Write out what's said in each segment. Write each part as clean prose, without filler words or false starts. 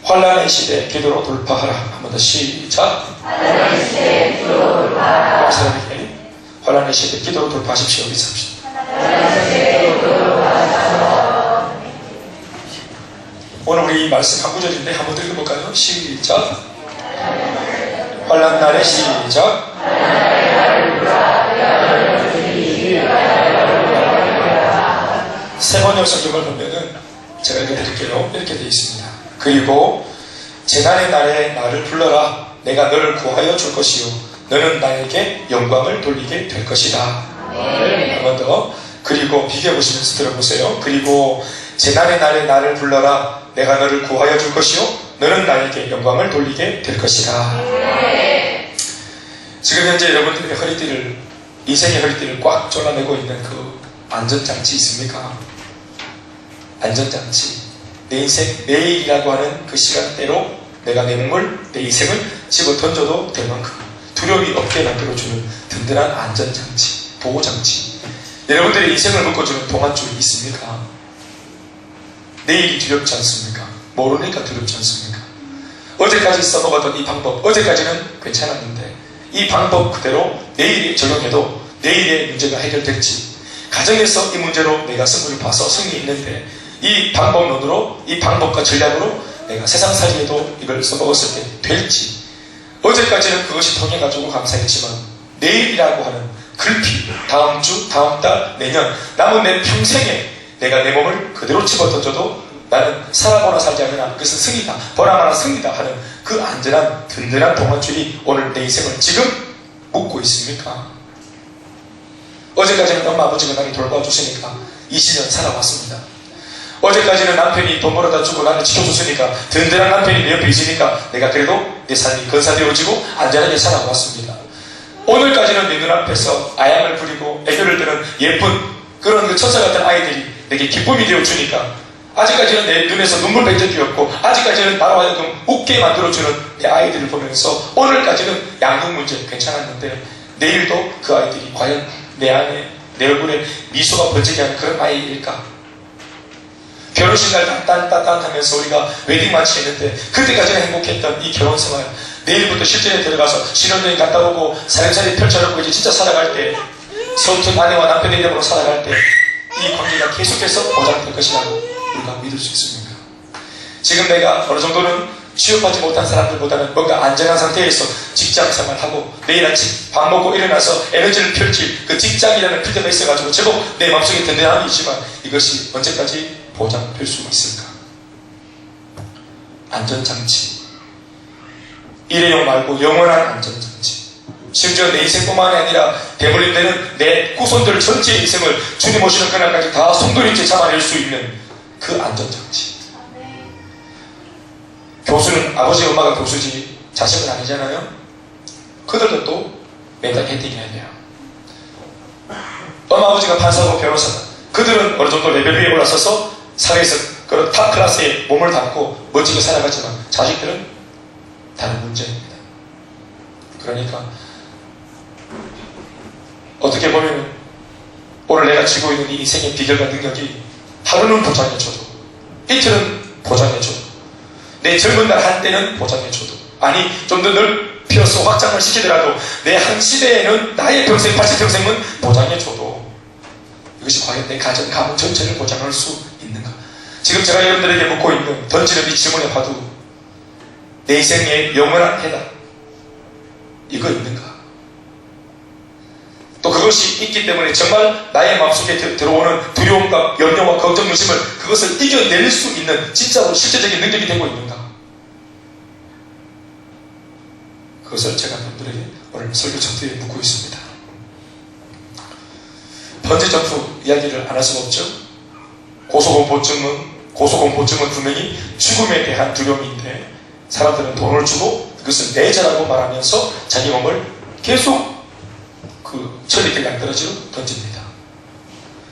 환난의 시대 기도로 돌파하라. 한 번 더 시작. 환난의 시대 기도로 돌파하라. 사람에게 환난의 시대 기도로 돌파하십시오. 우리 삽시다. 환난의 시대 기도로 돌파하라. 오늘 우리 이 말씀 한 구절인데 한번 더 읽어볼까요? 시작. 환난날의 시작. 세 번역 성경을 보면은 제가 읽어드릴게요. 이렇게 되어 있습니다. 그리고 재난의 날에 나를 불러라. 내가 너를 구하여 줄 것이요 너는 나에게 영광을 돌리게 될 것이다. 한 번 더. 그리고 비교해보시면서 들어보세요. 그리고 재난의 날에 나를 불러라. 내가 너를 구하여 줄 것이요 너는 나에게 영광을 돌리게 될 것이다. 지금 현재 여러분들의 허리띠를, 인생의 허리띠를 꽉 졸라매고 있는 그 안전장치 있습니까? 안전장치. 내 인생, 내일이라고 하는 그 시간대로 내가 내 몸을, 내 인생을 집어 던져도 될 만큼 두려움이 없게 만들어주는 든든한 안전장치, 보호장치. 여러분들의 인생을 묶어주는 동안줄이 있습니까? 내일이 두렵지 않습니까? 모르니까 두렵지 않습니까? 어제까지 써먹었던 이 방법, 어제까지는 괜찮았는데 이 방법 그대로 내일에 적용해도 내일의 문제가 해결될지, 가정에서 이 문제로 내가 승부를 봐서 승리했는데 이 방법론으로, 이 방법과 전략으로 내가 세상살이에도 이걸 써먹었을 때 될지, 어제까지는 그것이 통해가지고 감사했지만 내일이라고 하는 글피, 다음 주, 다음 달, 내년, 남은 내 평생에 내가 내 몸을 그대로 집어던져도 나는 살아보나 살지 않으나 그것은 승리다, 보나마나 승리다 하는 그 안전한 든든한 동안줄이 오늘 내 인생을 지금 묶고 있습니까? 어제까지는 엄마 아버지가 나를 돌봐주시니까 20년 살아왔습니다. 어제까지는 남편이 돈 벌어다 주고 나를 지켜줬으니까, 든든한 남편이 내 옆에 있으니까 내가 그래도 내 삶이 건사되어지고 안전하게 살아왔습니다. 오늘까지는 내 눈앞에서 아양을 부리고 애교를 드는 예쁜 그런 그 천사 같은 아이들이 내게 기쁨이 되어주니까, 아직까지는 내 눈에서 눈물 뱉어주었고, 아직까지는 나로 하여금 웃게 만들어주는 내 아이들을 보면서 오늘까지는 양육 문제 괜찮았는데 내일도 그 아이들이 과연 내 안에, 내 얼굴에 미소가 번지게 하는 그런 아이일까? 결혼식 날 딴딴딴하면서 우리가 웨딩 마치했는데 그때까지는 행복했던 이 결혼생활, 내일부터 실전에 들어가서 신혼여행 갔다 오고 살림살이 펼쳐놓고 이제 진짜 살아갈 때, 서툰 아내와 남편의 이름으로 살아갈 때 이 관계가 계속해서 보장될 것이라고 우리가 믿을 수 있습니다. 지금 내가 어느 정도는 취업하지 못한 사람들보다는 뭔가 안전한 상태에서 직장생활하고 내일 아침 밥 먹고 일어나서 에너지를 펼칠 그 직장이라는 필드가 있어가지고 제법 내 마음속에 든든함이 있지만 이것이 언제까지 보장될 수 있을까? 안전장치. 일회용 말고 영원한 안전장치. 심지어 내 인생뿐만 아니라 대물림되는 내 후손들 전체의 인생을 주님 오시는 그날까지 다 송두리째 잡아낼 수 있는 그 안전장치. 교수는 아버지 엄마가 교수지 자식은 아니잖아요. 그들도 또 매달 헤딩해야 돼요. 엄마 아버지가 판사고 변호사다. 그들은 어느 정도 레벨 위에 올라서서 사회에서 그런 탑 클래스에 몸을 담고 멋지게 살아가지만 자식들은 다른 문제입니다. 그러니까 어떻게 보면 오늘 내가 쥐고 있는 이 인생의 비결과 능력이 하루는 보장해줘도, 이틀은 보장해줘도, 내 젊은 날 한때는 보장해줘도, 아니 좀 더 넓혀서 확장을 시키더라도 내 한 시대에는 나의 평생, 80평생은 보장해줘도 이것이 과연 내 가정, 가문 전체를 보장할 수 있는가? 지금 제가 여러분들에게 묻고 있는, 던지는 이 질문의 화두, 내 인생의 영원한 해답, 이거 있는가? 또 그것이 있기 때문에 정말 나의 마음속에 들어오는 두려움과 염려와 걱정, 유심을 그것을 이겨낼 수 있는 진짜로 실제적인 능력이 되고 있는가? 그것을 제가 여러분들에게 오늘 설교 전투에 묻고 있습니다. 번지점프 이야기를 안 할 수가 없죠. 고소공포증은 분명히 죽음에 대한 두려움인데 사람들은 돈을 주고 그것을 내자라고 말하면서 자기 몸을 계속 그 천리길 양떨어지로 던집니다.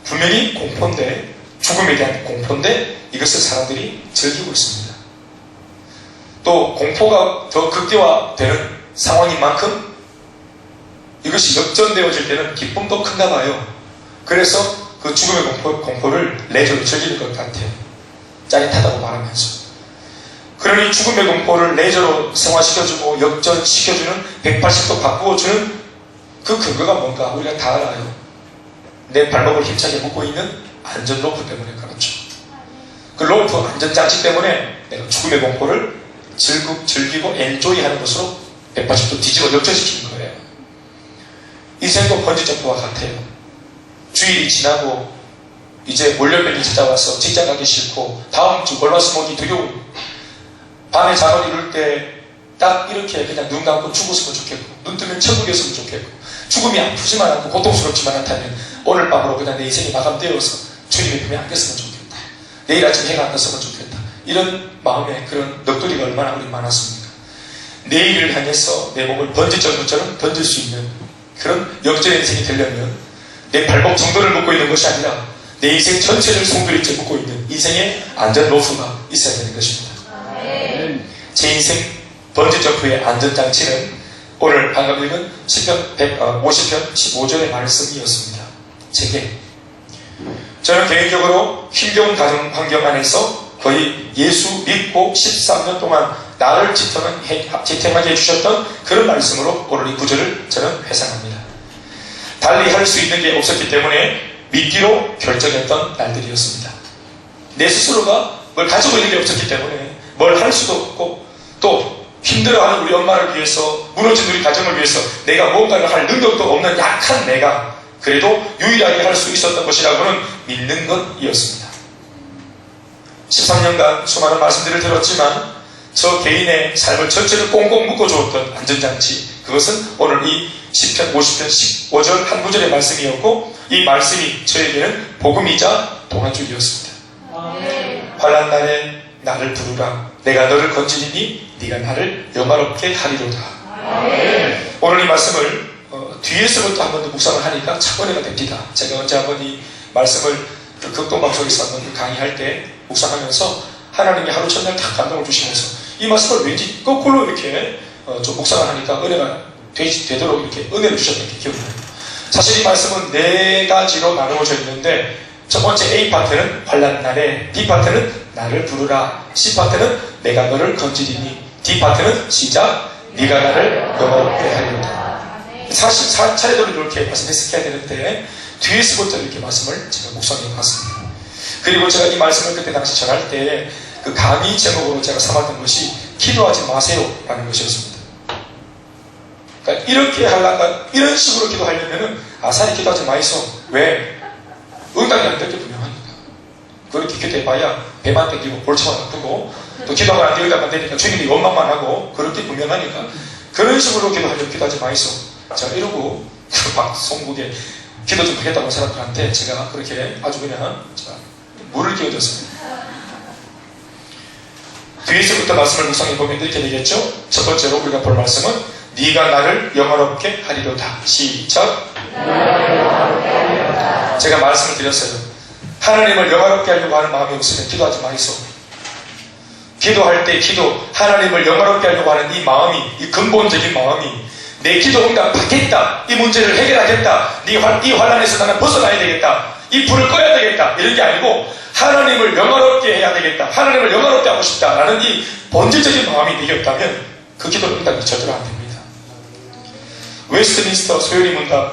분명히 공포인데, 죽음에 대한 공포인데 이것을 사람들이 즐기고 있습니다. 또 공포가 더 극대화되는 상황인 만큼 이것이 역전되어질 때는 기쁨도 큰가 봐요. 그래서 그 죽음의 공포를 레저로 즐기는 것 같아요. 짜릿하다고 말하면서. 그러니 죽음의 공포를 레저로 승화시켜주고 역전시켜주는 180도 바꾸어주는 그 근거가 뭔가 우리가 다 알아요. 내 발목을 힘차게 묶고 있는 안전 로프 때문에 그렇죠. 그 로프 안전장치 때문에 내가 죽음의 공포를 즐기고 엔조이 하는 것으로 180도 뒤집어 역전시키는 거예요. 인생도 번지점프와 같아요. 주일이 지나고 이제 월요병이 찾아와서 직장 가기 싫고 다음 주 월화수목이 두려운 밤에 잠을 이룰 때 딱 이렇게 그냥 눈 감고 죽었으면 좋겠고 눈 뜨면 천국이었으면 좋겠고 죽음이 아프지만 않고 고통스럽지만 않다면 오늘 밤으로 그냥 내 인생이 마감되어서 주님의 품에 안겼으면 좋겠다. 내일 아침 해가 안 떴으면 좋겠다. 이런 마음에 그런 넋두리가 얼마나 우리 많았습니까? 내일을 향해서 내 몸을 번지점프처럼 던질 수 있는 그런 역전의 인생이 되려면 내 발목 정도를 묶고 있는 것이 아니라 내 인생 전체를 송두리째 묶고 있는 인생의 안전 로프가 있어야 되는 것입니다. 제 인생 번지점프의 안전장치는 오늘 방금 읽은 10편 50편 15절의 말씀이었습니다. 제게 저는 개인적으로 힘겨운 가정 환경 안에서 거의 예수 믿고 13년 동안 나를 지탱하게 해주셨던 그런 말씀으로 오늘 이 구절을 저는 회상합니다. 달리 할 수 있는 게 없었기 때문에 믿기로 결정했던 날들이었습니다. 내 스스로가 뭘 가지고 있는 게 없었기 때문에 뭘 할 수도 없고 또 힘들어하는 우리 엄마를 위해서 무너진 우리 가정을 위해서 내가 뭔가를 할 능력도 없는 약한 내가 그래도 유일하게 할 수 있었던 것이라고는 믿는 것이었습니다. 13년간 수많은 말씀들을 들었지만 저 개인의 삶을 전체를 꽁꽁 묶어주었던 안전장치 그것은 오늘 이 10편 50편 15절 한 구절의 말씀이었고 이 말씀이 저에게는 복음이자 동안줄이었습니다. 환난 날에 나를 부르라 내가 너를 건지리니 네가 나를 영화롭게 하리로다. 오늘 이 말씀을 뒤에서부터 한 번 더 묵상을 하니까 참 은혜가 됩니다. 제가 언제 한번 이 말씀을 그 극동방송에서 한번 강의할 때 묵상하면서 하나님이 하루 첫날 딱 감동을 주시면서 이 말씀을 왠지 거꾸로 이렇게 좀 묵상을 하니까 은혜가 되도록 이렇게 은혜를 주셨던 게 기억이 나요. 사실 이 말씀은 네 가지로 나누어져 있는데 첫 번째 A파트는 환난 날에, B파트는 나를 부르라, C파트는 내가 너를 건지리니, D파트는 시작 네가 나를 영화롭게 하리로다. 사실 차례대로 이렇게 말씀했어야 되는데 뒤에서부터 이렇게 말씀을 제가 묵상해 봤습니다. 그리고 제가 이 말씀을 그때 당시 전할 때 그 강의 제목으로 제가 삼았던 것이 기도하지 마세요 라는 것이었습니다. 그러니까 이렇게 하려면 이런 식으로 기도하려면은 아사리 기도하지 마이소. 왜? 응답이 안 될 게 분명하니까. 그렇게 기도해봐야 배만 땡기고 골치만 아프고 또 기도가 안 되고 안 되니까 주님이 원망만 하고 그렇게 분명하니까 그런 식으로 기도하려면 기도하지 마이소. 자 이러고 그 방송국에 기도 좀 하겠다고 사람들한테 제가 그렇게 아주 그냥 물을 끼워줬습니다. 뒤에서부터 말씀을 묵상해보면 이렇게 되겠죠. 첫 번째로 우리가 볼 말씀은 네가 나를 영화롭게 하리로다. 시작. 제가 말씀을 드렸어요. 하나님을 영화롭게 하려고 하는 마음이 없으면 기도하지 마이소. 기도할 때 하나님을 영화롭게 하려고 하는 이 마음이, 이 근본적인 마음이 내 기도 응답 받겠다, 이 문제를 해결하겠다, 이 환난에서 나는 벗어나야 되겠다, 이 불을 꺼야 되겠다 이런 게 아니고 하나님을 영화롭게 해야 되겠다, 하나님을 영화롭게 하고 싶다라는 이 본질적인 마음이 내겼다면 그 기도 응답이 절대로 안 됩니다. 웨스트민스터 소요리 문답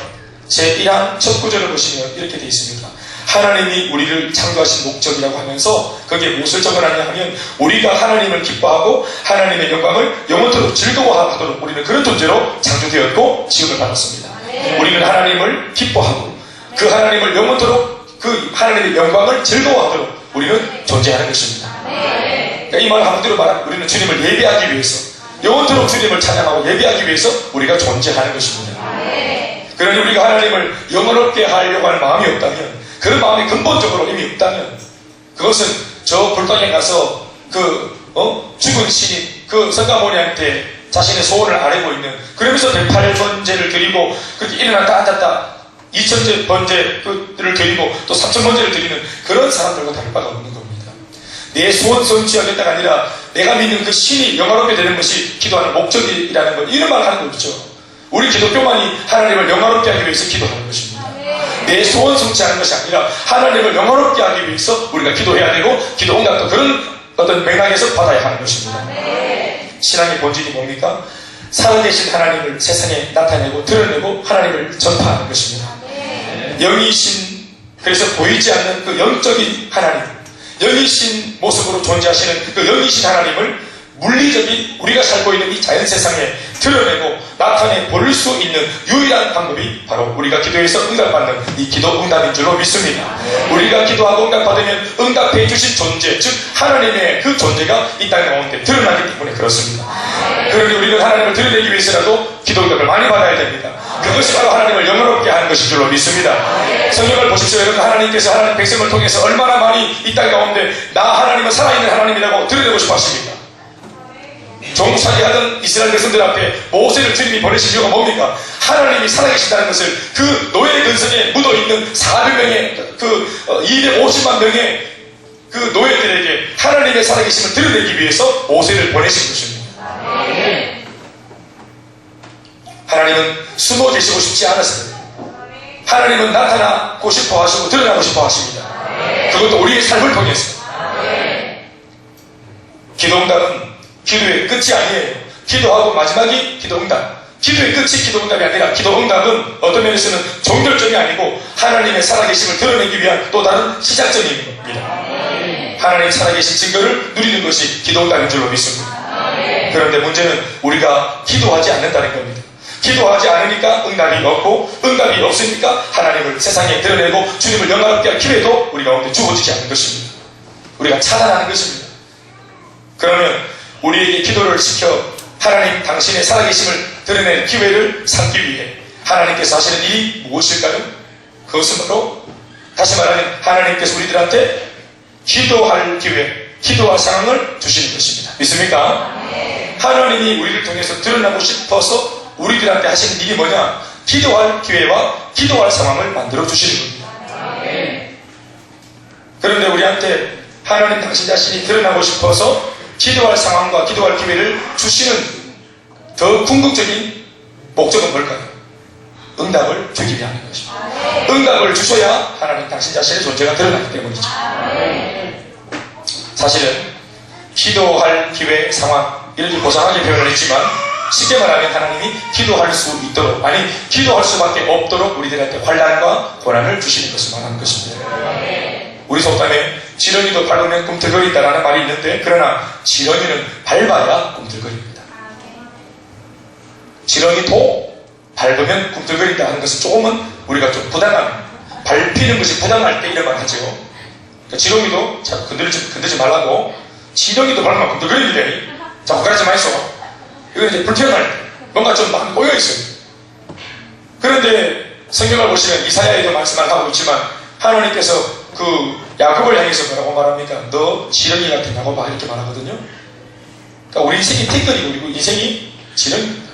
제1항 첫 구절을 보시면 이렇게 되어 있습니다. 하나님이 우리를 창조하신 목적이라고 하면서 거기에 무엇을 적어놨냐 하면 우리가 하나님을 기뻐하고 하나님의 영광을 영원토록 즐거워하도록 우리는 그런 존재로 창조되었고 지음을 받았습니다. 우리는 하나님을 기뻐하고 그 하나님을 영원토록 그 하나님의 영광을 즐거워하도록 우리는 존재하는 것입니다. 그러니까 이 말 한마디로 말하면 우리는 주님을 예배하기 위해서 영원토록 주님을 찬양하고 예배하기 위해서 우리가 존재하는 것입니다. 그러니 우리가 하나님을 영원롭게 하려고 하는 마음이 없다면 그런 마음이 근본적으로 이미 없다면 그것은 저 불당에 가서 죽은 신인 그 성가모니한테 자신의 소원을 아뢰고 있는 그러면서 108번제를 드리고 그렇게 일어났다 앉았다 2000번제를 드리고 또 3000번제를 드리는 그런 사람들과 다를 바가 없는 겁니다. 내 소원 성취하겠다가 아니라 내가 믿는 그 신이 영화롭게 되는 것이 기도하는 목적이라는 것 이런 말 하는 거 없죠. 우리 기독교만이 하나님을 영화롭게 하기 위해서 기도하는 것입니다. 내 소원 성취하는 것이 아니라 하나님을 영화롭게 하기 위해서 우리가 기도해야 되고 기도 응답도 그런 어떤 맥락에서 받아야 하는 것입니다. 신앙의 본질이 뭡니까? 살아계신 하나님을 세상에 나타내고 드러내고 하나님을 전파하는 것입니다. 영이신, 그래서 보이지 않는 그 영적인 하나님, 영이신 모습으로 존재하시는 그 영이신 하나님을 물리적인 우리가 살고 있는 이 자연 세상에 드러내고 나타내 볼 수 있는 유일한 방법이 바로 우리가 기도해서 응답받는 이 기도 응답인 줄로 믿습니다. 우리가 기도하고 응답받으면 응답해 주신 존재, 즉 하나님의 그 존재가 이 땅 가운데 드러나기 때문에 그렇습니다. 그런데 우리는 하나님을 드러내기 위해서라도 기도 응답을 많이 받아야 됩니다. 그것이 바로 하나님을 영원롭게 하는 것인 줄로 믿습니다. 성경을 보십시오. 여러분, 하나님께서 하나님 백성을 통해서 얼마나 많이 이 땅 가운데 나 하나님은 살아있는 하나님이라고 드러내고 싶어 하십니까? 종살이하던 이스라엘 백성들 앞에 모세를 주님이 보내신 이유가 뭡니까? 하나님이 살아계신다는 것을 그 노예 근성에 묻어있는 400명의 250만 명의 그 노예들에게 하나님의 살아계심을 드러내기 위해서 모세를 보내신 것입니다. 하나님은 숨어 계시고 싶지 않았어요. 하나님은 나타나고 싶어 하시고 드러나고 싶어 하십니다. 그것도 우리의 삶을 통해서. 기도 응답은 기도의 끝이 아니에요. 기도하고 마지막이 기도 응답. 기도의 끝이 기도 응답이 아니라 기도 응답은 어떤 면에서는 종결점이 아니고 하나님의 살아계심을 드러내기 위한 또 다른 시작점인 겁니다. 하나님 살아계신 증거를 누리는 것이 기도 응답인 줄로 믿습니다. 그런데 문제는 우리가 기도하지 않는다는 겁니다. 기도하지 않으니까 응답이 없고, 응답이 없으니까 하나님을 세상에 드러내고 주님을 영광롭게 할 기회도 우리 가운데 주어지지 않는 것입니다. 우리가 차단하는 것입니다. 그러면 우리에게 기도를 시켜 하나님 당신의 살아계심을 드러낼 기회를 삼기 위해 하나님께서 하시는 일이 무엇일까요? 그것은 바로 다시 말하면 하나님께서 우리들한테 기도할 기회, 기도할 상황을 주시는 것입니다. 믿습니까? 하나님이 우리를 통해서 드러나고 싶어서 우리들한테 하시는 일이 뭐냐? 기도할 기회와 기도할 상황을 만들어 주시는 겁니다. 그런데 우리한테 하나님 당신 자신이 드러나고 싶어서 기도할 상황과 기도할 기회를 주시는 더 궁극적인 목적은 뭘까요? 응답을 주기 위한 것입니다. 응답을 주셔야 하나님 당신 자신의 존재가 드러나기 때문이죠. 사실은 기도할 기회, 상황 이렇게 고상하게 표현을 했지만 쉽게 말하면 하나님이 기도할 수 있도록, 아니 기도할 수밖에 없도록 우리들한테 환난과 고난을 주시는 것을 말하는 것입니다. 우리 속담에 지렁이도 밟으면 꿈틀거린다라는 말이 있는데, 그러나 지렁이는 밟아야 꿈틀거립니다. 지렁이도 밟으면 꿈틀거린다 하는 것은 조금은 우리가 좀 부당한, 밟히는 것이 부당할 때 이런 말 하죠. 그러니까 지렁이도 자꾸 건들지 말라고, 지렁이도 밟으면 꿈틀거리는데 자꾸 그러지 마이소. 이건 이제 불편할 때, 뭔가 좀 많이 꼬여있어요. 그런데 성경을 보시면 이사야에도 말씀을 하고 있지만 하나님께서 그 야곱을 향해서 뭐라고 말합니까? 너 지렁이 같은 야곱아, 이렇게 말하거든요. 그러니까 우리 인생이 티끌이고, 그리고 인생이 지렁이입니다.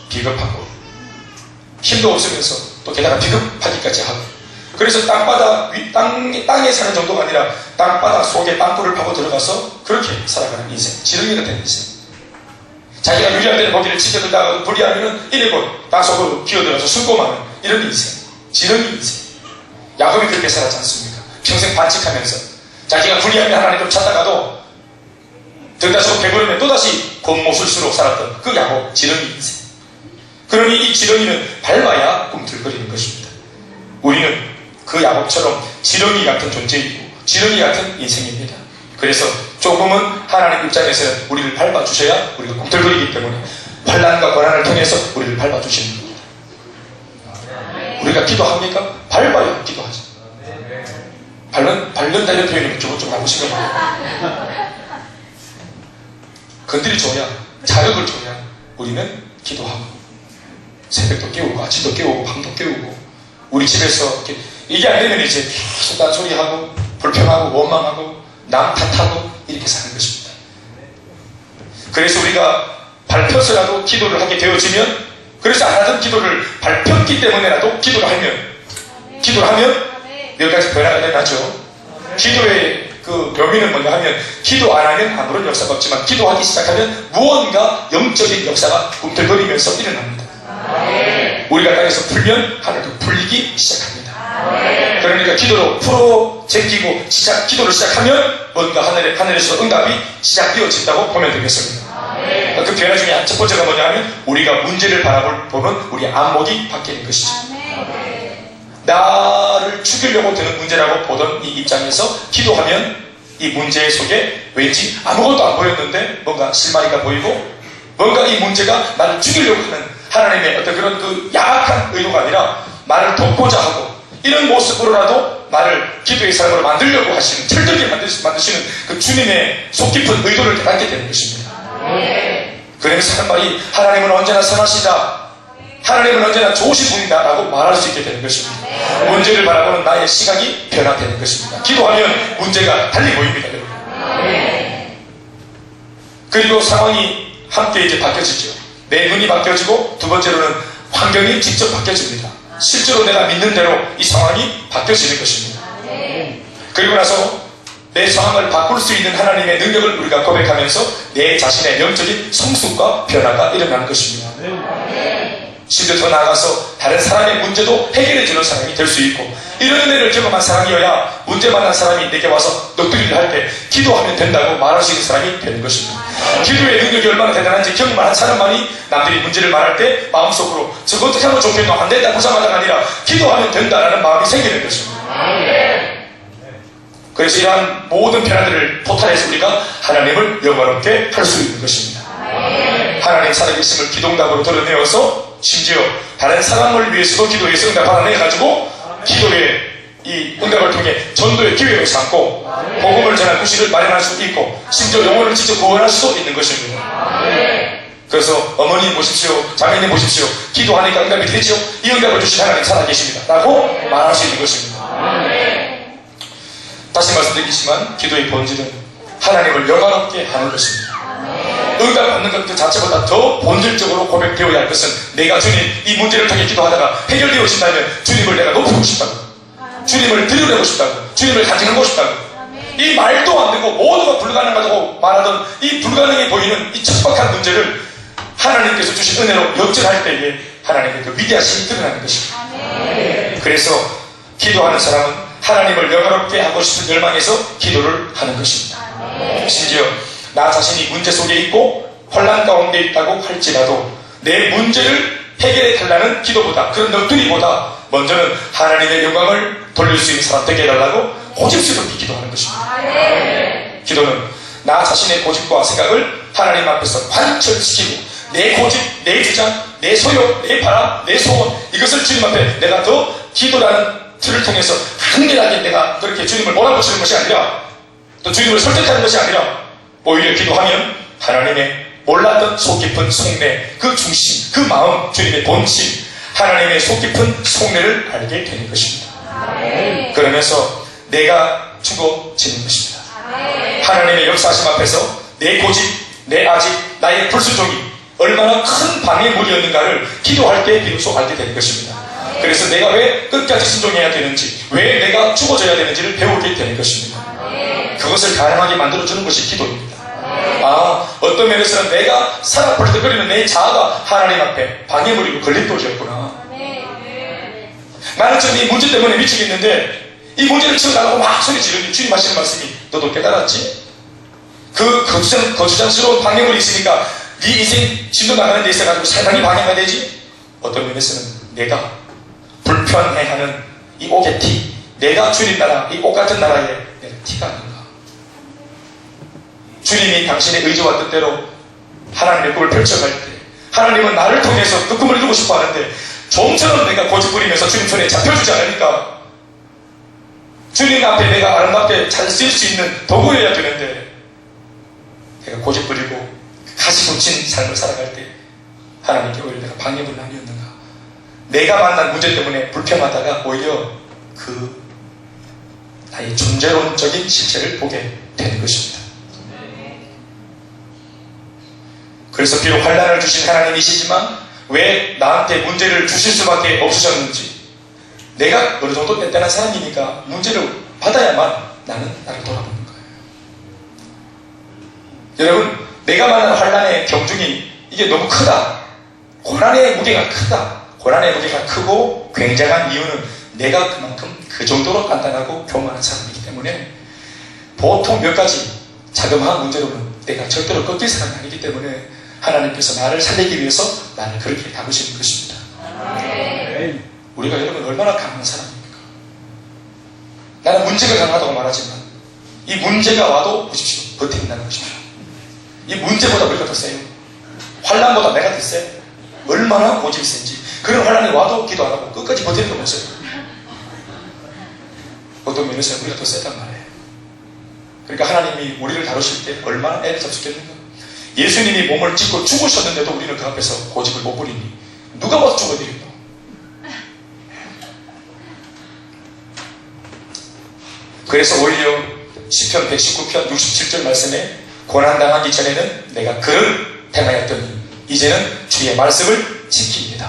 비겁하고 힘도 없으면서 또 게다가 비겁하기까지 하고, 그래서 땅에 사는 정도가 아니라 땅바닥 속에 땅굴을 파고 들어가서 그렇게 살아가는 인생, 지렁이 같은 인생. 자기가 유리한 데는 거기를 지켜들다가도 불리하면은 이래고 땅속으로 기어들어서 숨고 마는 이런 인생, 지렁이 인생. 야곱이 그렇게 살았지 않습니까? 평생 반칙하면서 자기가 불리하면 하나님을 찾아가도 등다시고 배부르면 또다시 곤모술수록 살았던 그 야곱, 지렁이 인생. 그러니 이 지렁이는 밟아야 꿈틀거리는 것입니다. 우리는 그 야곱처럼 지렁이 같은 존재이고 지렁이 같은 인생입니다. 그래서 조금은 하나님 입장에서는 우리를 밟아주셔야 우리가 꿈틀거리기 때문에 환난과 고난을 통해서 우리를 밟아주시는 겁니다. 우리가 기도합니까? 밟아야 기도하죠. 밟는다 이런 표현이 좀 알고 싶은 거예요. 건드려줘야, 자극을 줘야 우리는 기도하고, 새벽도 깨우고 아침도 깨우고 밤도 깨우고, 우리 집에서 이게 안 되면 이제 계속 딴소리하고 불평하고 원망하고 남 탓하고 이렇게 사는 것입니다. 그래서 우리가 밟혀서라도 기도를 하게 되어지면, 그래서 안 하던 기도를 밟혔기 때문에라도 기도를 하면 몇 가지 변화가 일어나죠. 기도의 그 묘미는 뭐냐 하면, 기도 안 하면 아무런 역사가 없지만 기도하기 시작하면 무언가 영적인 역사가 꿈틀거리면서 일어납니다. 우리가 땅에서 풀면 하늘도 풀리기 시작합니다. 그러니까 기도로 풀어 제끼고 기도를 시작하면 뭔가 하늘에서 응답이 시작되어진다고 보면 되겠습니다. 그 변화 중에 첫 번째가 뭐냐면 우리가 문제를 바라보는 우리 안목이 바뀌는 것이죠. 나를 죽이려고 드는 문제라고 보던 이 입장에서 기도하면 이 문제 속에 왠지 아무것도 안 보였는데 뭔가 실마리가 보이고 뭔가 이 문제가 나를 죽이려고 하는 하나님의 어떤 그런 그 야악한 의도가 아니라 나를 돕고자 하고 이런 모습으로라도 나를 기도의 사람으로 만들려고 하시는 철들게 만드시는 그 주님의 속 깊은 의도를 깨닫게 되는 것입니다. 그러면서 하는 말이 하나님은 언제나 선하시다, 하나님은 언제나 좋으신 분이다 라고 말할 수 있게 되는 것입니다. 문제를 바라보는 나의 시각이 변화되는 것입니다. 기도하면 문제가 달리 보입니다, 여러분. 그리고 상황이 함께 이제 바뀌어지죠. 내 눈이 바뀌어지고 두 번째로는 환경이 직접 바뀌어집니다. 실제로 내가 믿는 대로 이 상황이 바뀌어지는 것입니다. 그리고 나서 내 상황을 바꿀 수 있는 하나님의 능력을 우리가 고백하면서 내 자신의 영적인 성숙과 변화가 일어나는 것입니다. 심지어 더 나아가서 다른 사람의 문제도 해결해 주는 사람이 될 수 있고 이런 은혜를 경험한 사람이어야 문제 만난 사람이 내게 와서 넋두리를 할 때 기도하면 된다고 말할 수 있는 사람이 되는 것입니다. 기도의 능력이 얼마나 대단한지 경험을 한 사람만이 남들이 문제를 말할 때 마음속으로 저거 어떻게 하면 좋겠노, 안 된다 보자마자가 아니라 기도하면 된다라는 마음이 생기는 것입니다. 그래서 이러한 모든 변화들을 포탈해서 우리가 하나님을 영화롭게 할 수 있는 것입니다. 하나님 살아계심을 기도응답으로 드러내어서 심지어 다른 사람을 위해서도 기도해서 응답 하나 내가지고 기도의 이 응답을 통해 전도의 기회로 삼고 복음을 전할 구실을 마련할 수 있고 심지어 영혼을 직접 구원할 수도 있는 것입니다. 그래서 어머니 보십시오, 자매님 보십시오, 기도하니까 응답이 되죠. 이 응답을 주신 하나님 살아계십니다 라고 말할 수 있는 것입니다. 다시 말씀드리지만 기도의 본질은 하나님을 영화롭게 하는 것입니다. 응답 받는 것 그 자체보다 더 본질적으로 고백되어야 할 것은 내가 주님 이 문제를 통해 기도하다가 해결되어진다면 주님을 내가 높이고 싶다고, 주님을 드러내고 싶다고, 주님을 간증하고 싶다고, 이 말도 안 되고 모두가 불가능하다고 말하던 이 불가능해 보이는 이 척박한 문제를 하나님께서 주신 은혜로 역전할 때에 하나님의 그 위대하심이 드러나는 것입니다. 그래서 기도하는 사람은 하나님을 영화롭게 하고 싶은 열망에서 기도를 하는 것입니다. 심지어 나 자신이 문제 속에 있고 혼란 가운데 있다고 할지라도 내 문제를 해결해 달라는 기도보다, 그런 넋두리보다 먼저는 하나님의 영광을 돌릴 수 있는 사람 되게 해달라고 고집스럽게 기도하는 것입니다. 기도는 나 자신의 고집과 생각을 하나님 앞에서 관철시키고 내 고집, 내 주장, 내 소욕, 내 바람, 내 소원, 이것을 주님 앞에 내가 더 기도라는 틀을 통해서 강렬하게 내가 그렇게 주님을 몰아붙이는 것이 아니라 또 주님을 설득하는 것이 아니라 오히려 기도하면 하나님의 몰랐던 속 깊은 속내, 그 중심, 그 마음, 주님의 본심, 하나님의 속 깊은 속내를 알게 되는 것입니다. 그러면서 내가 죽어지는 것입니다. 하나님의 역사하심 앞에서 내 고집, 내 아직, 나의 불순종이 얼마나 큰 방해물이었는가를 기도할 때 비로소 알게 되는 것입니다. 그래서 내가 왜 끝까지 순종해야 되는지, 왜 내가 죽어져야 되는지를 배우게 되는 것입니다. 그것을 가능하게 만들어주는 것이 기도입니다. 어떤 면에서는 내가 살아 벌떡거리는 내 자아가 하나님 앞에 방해물이고 걸림돌이었구나. 나는 지금 이 문제 때문에 미치겠는데 이 문제를 치워달라고 막 소리 지르니 주님 하시는 말씀이 너도 깨달았지? 그 거추장스러운 방해물이 있으니까 네 인생 진도 나가는 데 있어가지고 상당히 방해가 되지? 어떤 면에서는 내가 불편해하는 이 옥의 티, 내가 주님 나라, 이 옥 같은 나라에 내가 티가 아닌가? 주님이 당신의 의지와 뜻대로 하나님의 꿈을 펼쳐갈 때 하나님은 나를 통해서 그 꿈을 이루고 싶어 하는데 좀처럼 내가 고집 부리면서 주님 손에 잡혀주지 않으니까 주님 앞에 내가 아름답게 잘 쓸 수 있는 도구여야 되는데 내가 고집 부리고 가시 붙인 삶을 살아갈 때 하나님께 오히려 내가 방해물은 아니었는가? 내가 만난 문제 때문에 불평하다가 오히려 그 나의 존재론적인 실체를 보게 되는 것입니다. 그래서 비록 환난을 주신 하나님이시지만 왜 나한테 문제를 주실 수밖에 없으셨는지, 내가 어느 정도 뗀뗀한 사람이니까 문제를 받아야만 나는 나를 돌아보는 거예요. 여러분, 내가 만난 환난의 경중이 이게 너무 크다, 고난의 무게가 크다, 고난의 무게가 크고 굉장한 이유는 내가 그만큼 그 정도로 단단하고 교만한 사람이기 때문에 보통 몇 가지 자그마한 문제로는 내가 절대로 꺾일 사람이 아니기 때문에 하나님께서 나를 살리기 위해서 나를 그렇게 다루시는 것입니다. 우리가 여러분 얼마나 강한 사람입니까? 나는 문제가 강하다고 말하지만 이 문제가 와도 보십시오. 버틴다는 것입니다. 이 문제보다 우리가 더 세요. 환난보다 내가 더 세. 얼마나 고집이 센지. 그런 환난이 와도 기도 안 하고 끝까지 버티는 거 보세요. 어떤 면에서 우리가 더 세단 말이에요. 그러니까 하나님이 우리를 다루실 때 얼마나 애를 잡수겠는가. 예수님이 몸을 찢고 죽으셨는데도 우리는 그 앞에서 고집을 못 부리니 누가 봐서 죽어드리겠노. 그래서 오히려 시편 119편 67절 말씀에 고난당하기 전에는 내가 그를 행하였더니 이제는 주의 말씀을 지킵니다.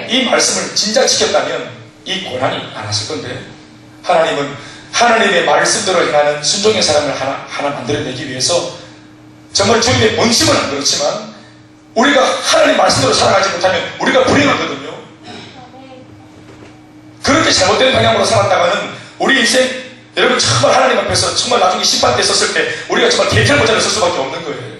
이 말씀을 진작 지켰다면 이 고난이 안 왔을 건데 하나님은 하나님의 말씀대로 행하는 순종의 사람을 하나 만들어내기 위해서 정말 주님의 본심은 안 그렇지만 우리가 하나님 말씀대로 살아가지 못하면 우리가 불행하거든요. 그렇게 잘못된 방향으로 살았다가는 우리 인생 여러분 정말 하나님 앞에서 정말 나중에 심판 때 섰을 때 우리가 정말 대결 모자를 쓸 수밖에 없는 거예요.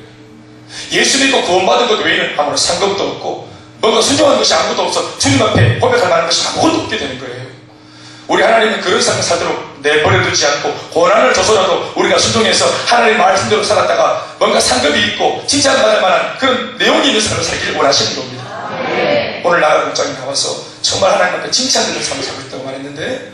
예수 믿고 구원받은 것 외에는 아무런 상관도 없고 뭔가 순종하는 것이 아무것도 없어 주님 앞에 고백할 만한 것이 아무것도 없게 되는 거예요. 우리 하나님은 그런 삶을 살도록 내버려두지 않고 고난을 줘서라도 우리가 순종해서 하나님 말씀대로 살았다가 뭔가 상급이 있고 칭찬받을 만한 그런 내용이 있는 삶을 살기를 원하시는 겁니다. 오늘 나라 국장이 나와서 정말 하나님 앞에 칭찬되는 삶을 살고 있다고 말했는데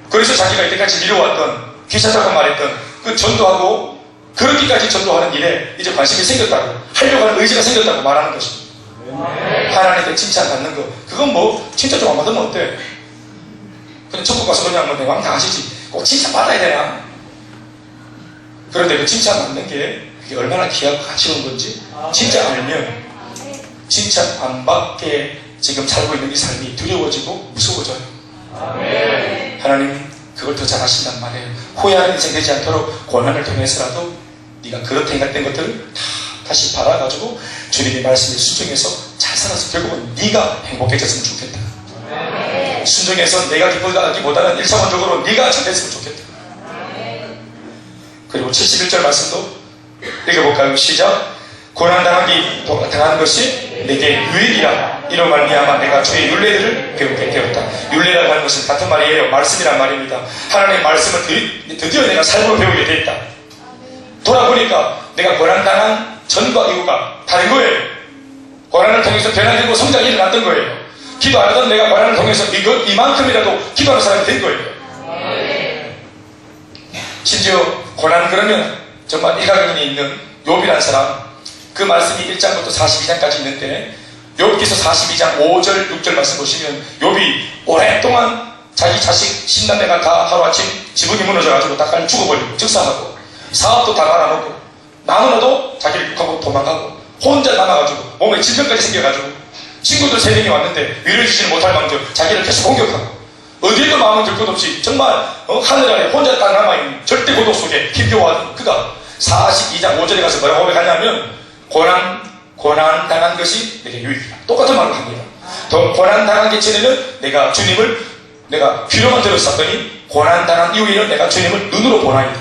그래서 자기가 이때까지 미뤄왔던 귀사자가 말했던 그 전도하고 그렇게까지 전도하는 일에 이제 관심이 생겼다고 하려고 하는 의지가 생겼다고 말하는 것입니다. 하나님께 칭찬받는 거 그건 뭐 칭찬 좀 안 받으면 어때? 그냥 천국 가서 그냥 뭐 내왕 당하시지 꼭 칭찬 받아야 되나? 그런데 그 칭찬 받는 게 그게 얼마나 귀하고 가치로운 건지 칭찬 알면 칭찬 안 받게 지금 살고 있는 이 삶이 두려워지고 무서워져요. 하나님 그걸 더 잘하신단 말이에요. 후회하는 인생 되지 않도록 고난을 통해서라도 네가 그렇게 행했던 것들을 다시 받아가지고 주님의 말씀에 순종해서 잘 살아서 결국은 네가 행복해졌으면 좋겠다. 순종해서 내가 기쁘다기보다는 일차원적으로 네가 잘 됐으면 좋겠다. 그리고 71절 말씀도 읽어볼까요? 시작. 고난당하는 것이 내게 유익이라 이로 말미암아 내가 주의 율례들을 배우게 되었다. 율례라고 하는 것은 같은 말이에요. 말씀이란 말입니다. 하나님의 말씀을 드디어 내가 삶으로 배우게 되었다. 돌아보니까 내가 고난당한 전과 이후가 다른 거예요. 고난을 통해서 변화되고 성장이 일어났던 거예요. 기도 안 하던 내가 고난을 통해서 이만큼이라도 기도하는 사람이 된 거예요. 심지어 고난 그러면 정말 일가견이 있는 욥이라는 사람 그 말씀이 1장부터 42장까지 있는데 욥기서 42장 5절 6절 말씀 보시면 욥이 오랫동안 자기 자식 신남매가 다 하루아침 지붕이 무너져가지고 다 빨리 죽어버리고 즉사하고 사업도 다 말아먹고 마누라도 자기를 욕하고 도망가고 혼자 남아가지고 몸에 질병까지 생겨가지고 친구들 3명이 왔는데 위로해 주지는 못할 망정 자기를 계속 공격하고 어디에도 마음을 들 것 없이 정말 하늘 아래 혼자 딱 남아있는 절대 고독 속에 힘겨워하는 그가 42장 5절에 가서 뭐라고 고백하냐면 고난 당한 것이 내게 유익이다. 똑같은 말을 합니다. 고난 당한 게 전에는 내가 주님을 내가 귀로만 들었었더니 고난 당한 이후에는 내가 주님을 눈으로 보나이다.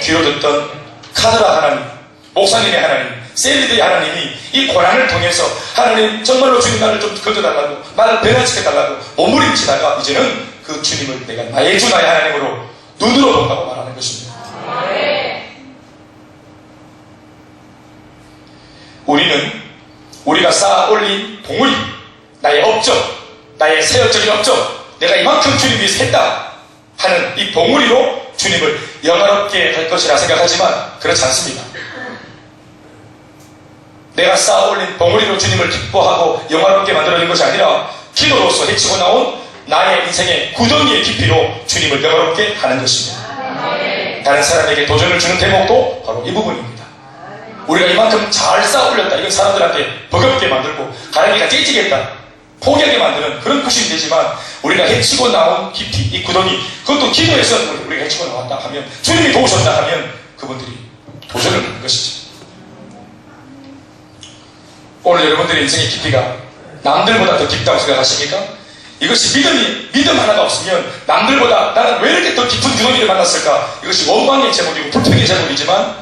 귀로 듣던 카드라 하나님, 목사님의 하나님, 셀리드의 하나님이 이 고난을 통해서 하나님 정말로 주님 나를 좀 건져달라고 나를 변화시켜달라고 몸부림치다가 이제는 그 주님을 내가 나의 주 나의 하나님으로 눈으로 본다고 말하는 것입니다. 우리가 쌓아 올린 봉우리, 나의 업적, 나의 세역적인 업적, 내가 이만큼 주님 위해서 했다 하는 이 봉우리로 주님을 영화롭게 할 것이라 생각하지만 그렇지 않습니다. 내가 쌓아 올린 봉우리로 주님을 기뻐하고 영화롭게 만들어진 것이 아니라 기도로서 헤치고 나온 나의 인생의 구덩이의 깊이로 주님을 영화롭게 하는 것입니다. 다른 사람에게 도전을 주는 대목도 바로 이 부분입니다. 우리가 이만큼 잘 쌓아 올렸다. 이건 사람들한테 버겁게 만들고 가랑이가 찌찌겠다. 포기하게 만드는 그런 구심이 되지만 우리가 헤치고 나온 깊이, 이 구덩이 그것도 기도해서 우리가 헤치고 나왔다 하면 주님이 도우셨다 하면 그분들이 도전을 하는 것이죠. 오늘 여러분들의 인생의 깊이가 남들보다 더 깊다고 생각하십니까? 이것이 믿음 하나가 없으면 남들보다 나는 왜 이렇게 더 깊은 구덩이를 만났을까? 이것이 원망의 제목이고 불평의 제목이지만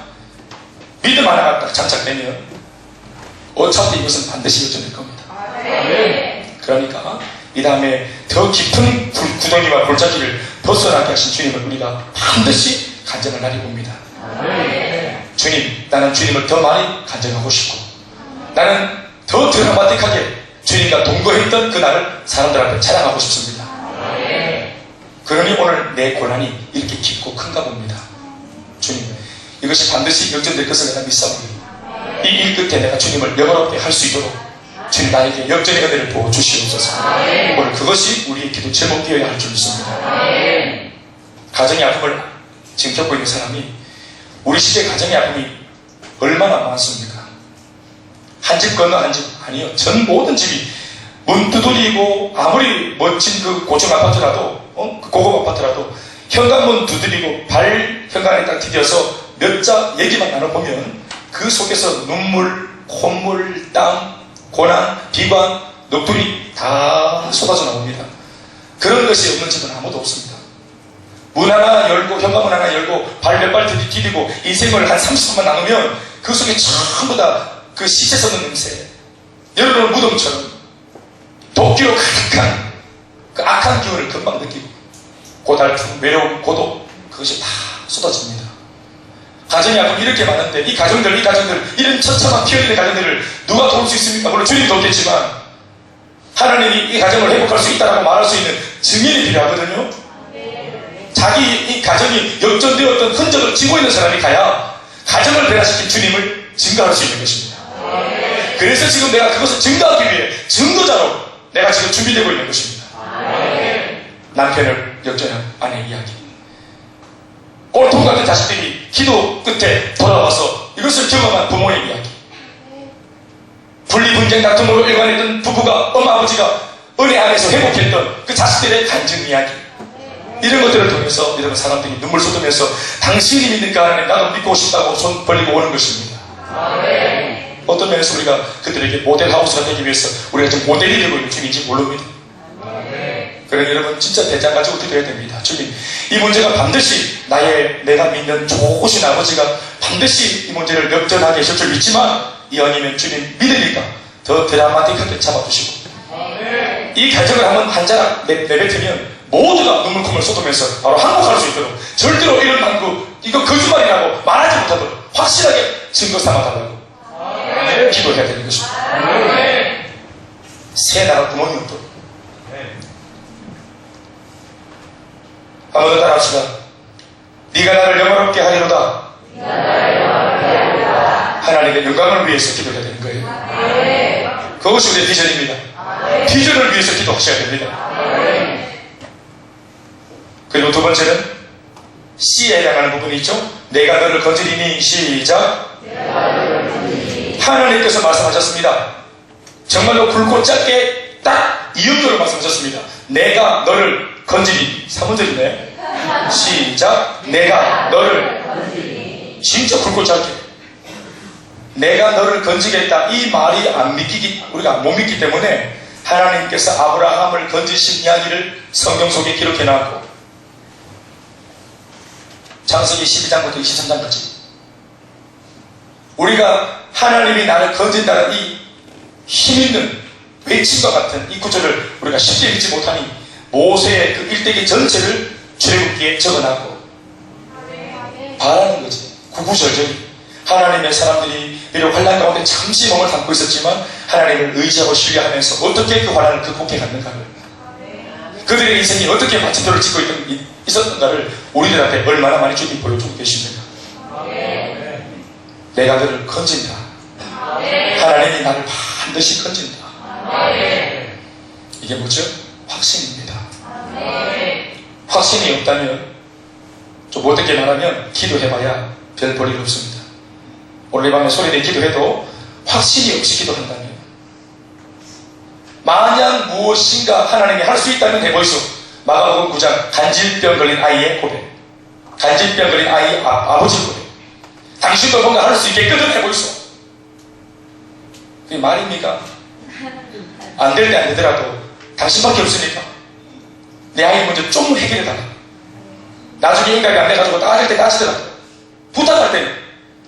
믿음 하나가 딱 장착되면 어차피 이것은 반드시 역전될 겁니다. 그러니까 이 다음에 더 깊은 구덩이와 골짜기를 벗어나게 하신 주님을 우리가 반드시 간증할 날이 옵니다. 주님, 나는 주님을 더 많이 간증하고 싶고 나는 더 드라마틱하게 주님과 동거했던 그 날을 사람들 앞에 자랑하고 싶습니다. 그러니 오늘 내 고난이 이렇게 깊고 큰가 봅니다. 주님, 이것이 반드시 역전될 것을 내가 믿사오니 이 일 끝에 내가 주님을 영원롭게 할 수 있도록 주님 나에게 역전의 은혜를 부어주시옵소서. 오늘 그것이 우리의 기도 제목되어야 할 줄 믿습니다. 가정의 아픔을 지금 겪고 있는 사람이 우리 시대의 가정의 아픔이 얼마나 많습니까? 한 집 건너 한 집 아니요. 전 모든 집이 문 두드리고 아무리 멋진 그 고층 아파트라도 그 고급 아파트라도 현관문 두드리고 발 현관에 딱 디뎌서 몇 자 얘기만 나눠보면 그 속에서 눈물, 콧물, 땀, 고난, 비관, 넋두리 다 쏟아져 나옵니다. 그런 것이 없는 집은 아무도 없습니다. 문 하나 열고 현관문 하나 열고 발 몇 발 디디고 인생을 한 30분만 나누면 그 속에 전부 다 그 시체 썩는 냄새, 여러분 무덤처럼 도끼로 가득한 그 악한 기운을 금방 느끼고 고달픔, 외로움, 고독 그것이 다 쏟아집니다. 가정이 아픔 이렇게 많은데 이 가정들 이런 처참한 피 흘리는 가정들을 누가 도울 수 있습니까? 물론 주님이 돕겠지만 하나님이 이 가정을 회복할 수 있다고 말할 수 있는 증인이 필요하거든요. 자기 이 가정이 역전되었던 흔적을 지고 있는 사람이 가야 가정을 변화시킨 주님을 증거할 수 있는 것입니다. 그래서 지금 내가 그것을 증거하기 위해 증거자로 내가 지금 준비되고 있는 것입니다. 남편을 역전한 아내의 이야기, 꼴통 같은 자식들이 기도 끝에 돌아와서 이것을 경험한 부모의 이야기, 분리분쟁 다툼으로 일관했던 부부가 엄마 아버지가 은혜 안에서 회복했던 그 자식들의 간증 이야기, 이런 것들을 통해서 여러분 사람들이 눈물 쏟으면서 당신이 믿는가 하나님 나도 믿고 싶다고 손 벌리고 오는 것입니다. 어떤 면에서 우리가 그들에게 모델 하우스가 되기 위해서 우리가 지금 모델이 되고 있는 중인지 모릅니다. 그러니 여러분 진짜 대장 가지고 기도해야 됩니다. 주님, 이 문제가 반드시 내가 믿는 좋으신 아버지가 반드시 이 문제를 역전하게 하실 줄 믿지만 이 아니면 주님 믿으니까 더 드라마틱하게 잡아주시고 이 가정을 한번 한 자락 내뱉으면 모두가 눈물콧물 쏟으면서 바로 항복할 수 있도록 절대로 이런 방구 이거 거짓말이라고 말하지 못하도록 확실하게 증거 삼아달라고 기도해야 되는 것입니다. 새 나라 구멍이 없도록. 한번 더 따라합시다. 네가 나를 영화롭게 하리로다. 하나님의 영광을 위해서 기도해야 되는 거예요. 그것이 우리의 비전입니다. 비전을 위해서 기도하셔야 됩니다. 그리고 두 번째는 C에 해당하는 부분이 있죠. 내가 너를 건지리니 시작. 하나님께서 말씀하셨습니다. 정말로 굵고 짧게 딱 이음표로 말씀하셨습니다. 내가 너를 건지리니 3문절이네. 시작. 내가 너를 건지리니. 진짜 굵고 짧게 내가 너를 건지겠다 이 말이 우리가 못 믿기 때문에 하나님께서 아브라함을 건지신 이야기를 성경 속에 기록해놨고 창세기 12장부터 23장까지 우리가 하나님이 나를 건진다는 이 힘있는 외침과 같은 이 구절을 우리가 쉽게 믿지 못하니 모세의 그 일대기 전체를 출애굽기에 적어놨고 바라는 거지. 구구절절히 하나님의 사람들이 비록 환난 가운데 잠시 몸을 담고 있었지만 하나님을 의지하고 신뢰하면서 어떻게 그 환난을 극복해 갔는가를, 그들의 인생이 어떻게 마침표를 찍고 있었는가를 우리들한테 얼마나 많이 주님 보여주고 계십니까? 내가 그를 건진다. 하나님이 나를 반드시 건진다. 이게 뭐죠? 확신입니다. 확신이 없다면 좀 어떻게 말하면 기도해봐야 별 볼일 없습니다. 오늘 밤에 소리내 기도해도 확신이 없이 기도한다면 만약 무엇인가 하나님이 할 수 있다면 해보이소. 마가복음 9장 간질병 걸린 아이의 고백, 간질병 걸린 아이 아버지 고백, 당신도 뭔가 할 수 있게끔 해보이소. 그게 말입니까? 안 될 때 안 되더라도 당신밖에 없으니까 내 아이 문제 좀 해결해달라. 나중에 인간이 안 돼가지고 따질 때 따지더라도 부탁할 때는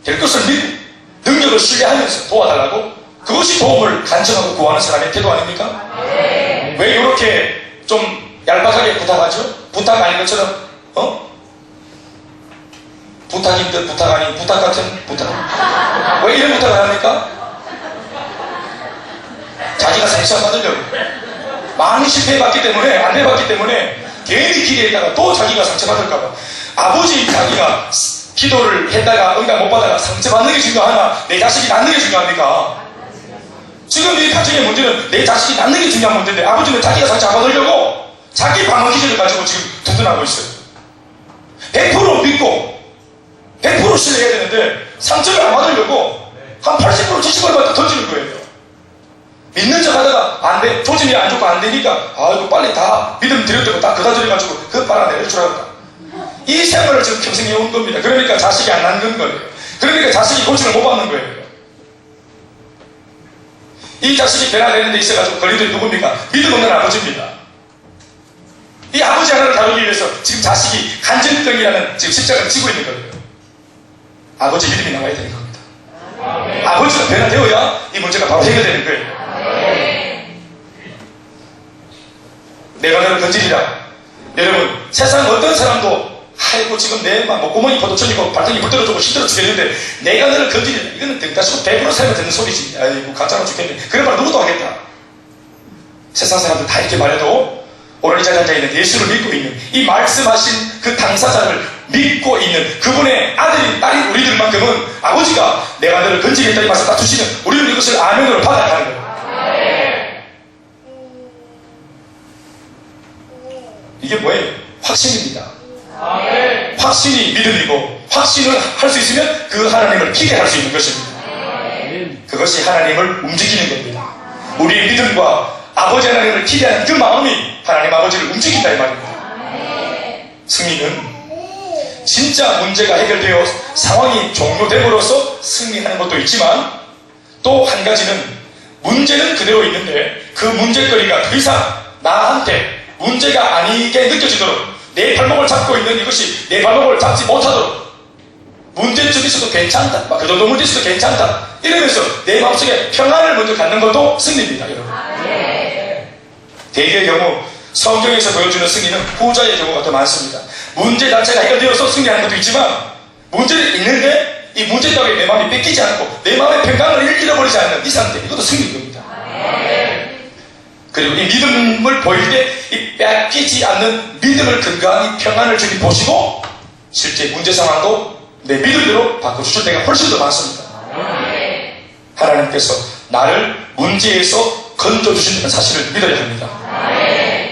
될 것을 믿고 능력을 신뢰하면서 도와달라고, 그것이 도움을 간청하고 구하는 사람의 태도 아닙니까? 왜 이렇게 좀 얄팍하게 부탁하죠? 부탁 아닌 것처럼 부탁인 듯 부탁 아닌 부탁 같은 부탁. 왜 이런 부탁을 합니까? 자기가 상처 받으려고. 많이 실패해봤기 때문에, 안 돼봤기 때문에 괜히 기대했다가 또 자기가 상처받을까봐. 아버지 자기가 기도를 했다가 응답 못 받다가 상처받는 게 중요하나 내 자식이 낳는 게 중요합니까? 지금 이 가정의 문제는 내 자식이 낳는 게 중요한 문제인데, 아버지는 자기가 상처 안 받으려고 자기 방어 기제를 가지고 지금 두둔하고 있어요. 100% 믿고 100% 신뢰해야 되는데 상처를 안 받으려고 한 80% 70% 던지는 거예요. 믿는 척 하다가 안 돼, 조짐이 안 좋고 안 되니까 아이고 빨리 다 믿음 드렸다고 다 그다 드려가지고 그거 빨아내릴 줄 알았다. 이 생활을 지금 평생 해온 겁니다. 그러니까 자식이 안 낳는 거예요. 그러니까 자식이 고침을 못 받는 거예요. 이 자식이 변화되는 데 있어가지고 걸리들이 누굽니까? 믿음 없는 아버지입니다. 이 아버지 하나를 다루기 위해서 지금 자식이 간질병이라는 지금 십자가를 지고 있는 거예요. 아버지 믿음이 나와야 되는 겁니다. 아버지가 변화되어야 이 문제가 바로 해결되는 거예요. 내가 너를 건지리라. 여러분, 세상 어떤 사람도 아이고 지금 내 목구멍이 포도천이고 발등이 불 떨어지고 힘들어 죽겠는데 내가 너를 건지리라. 이거는 등가시고 100% 살면 되는 소리지. 아이고 가짜로 죽겠네. 그런 말 누구도 하겠다. 세상 사람들 다 이렇게 말해도 오늘 이 자리에 앉아있는 예수를 믿고 있는, 이 말씀하신 그 당사자를 믿고 있는 그분의 아들인 딸인 우리들만큼은 아버지가 내가 너를 건지겠다 이 말씀 딱 주시면 우리는 이것을 아멘으로 받아야 하는 거예요. 이게 뭐예요? 확신입니다. 확신이 믿음이고, 확신을 할 수 있으면 그 하나님을 기대할 수 있는 것입니다. 그것이 하나님을 움직이는 겁니다. 우리의 믿음과 아버지 하나님을 기대하는 그 마음이 하나님 아버지를 움직인다 이 말입니다. 승리는 진짜 문제가 해결되어 상황이 종료됨으로써 승리하는 것도 있지만, 또 한 가지는 문제는 그대로 있는데 그 문제거리가 더 이상 나한테 문제가 아니게 느껴지도록, 내 발목을 잡고 있는 이것이 내 발목을 잡지 못하도록, 문제점 있어도 괜찮다, 그 정도 문제 있어도 괜찮다 이러면서 내 마음속에 평안을 먼저 갖는 것도 승리입니다. 여러분, 대개의 경우 성경에서 보여주는 승리는 후자의 경우가 더 많습니다. 문제 자체가 해결되어서 승리하는 것도 있지만, 문제는 있는데 이 문제 때문에 내 마음이 뺏기지 않고 내 마음의 평강을 잃어버리지 않는 이 상태, 이것도 승리인 겁니다. 그리고 이 믿음을 보일 때 이 뺏기지 않는 믿음을 근거한 이 평안을 주님 보시고 실제 문제 상황도 내 믿음대로 바꿔주실 때가 훨씬 더 많습니다. 하나님께서 나를 문제에서 건져주신다는 사실을 믿어야 합니다.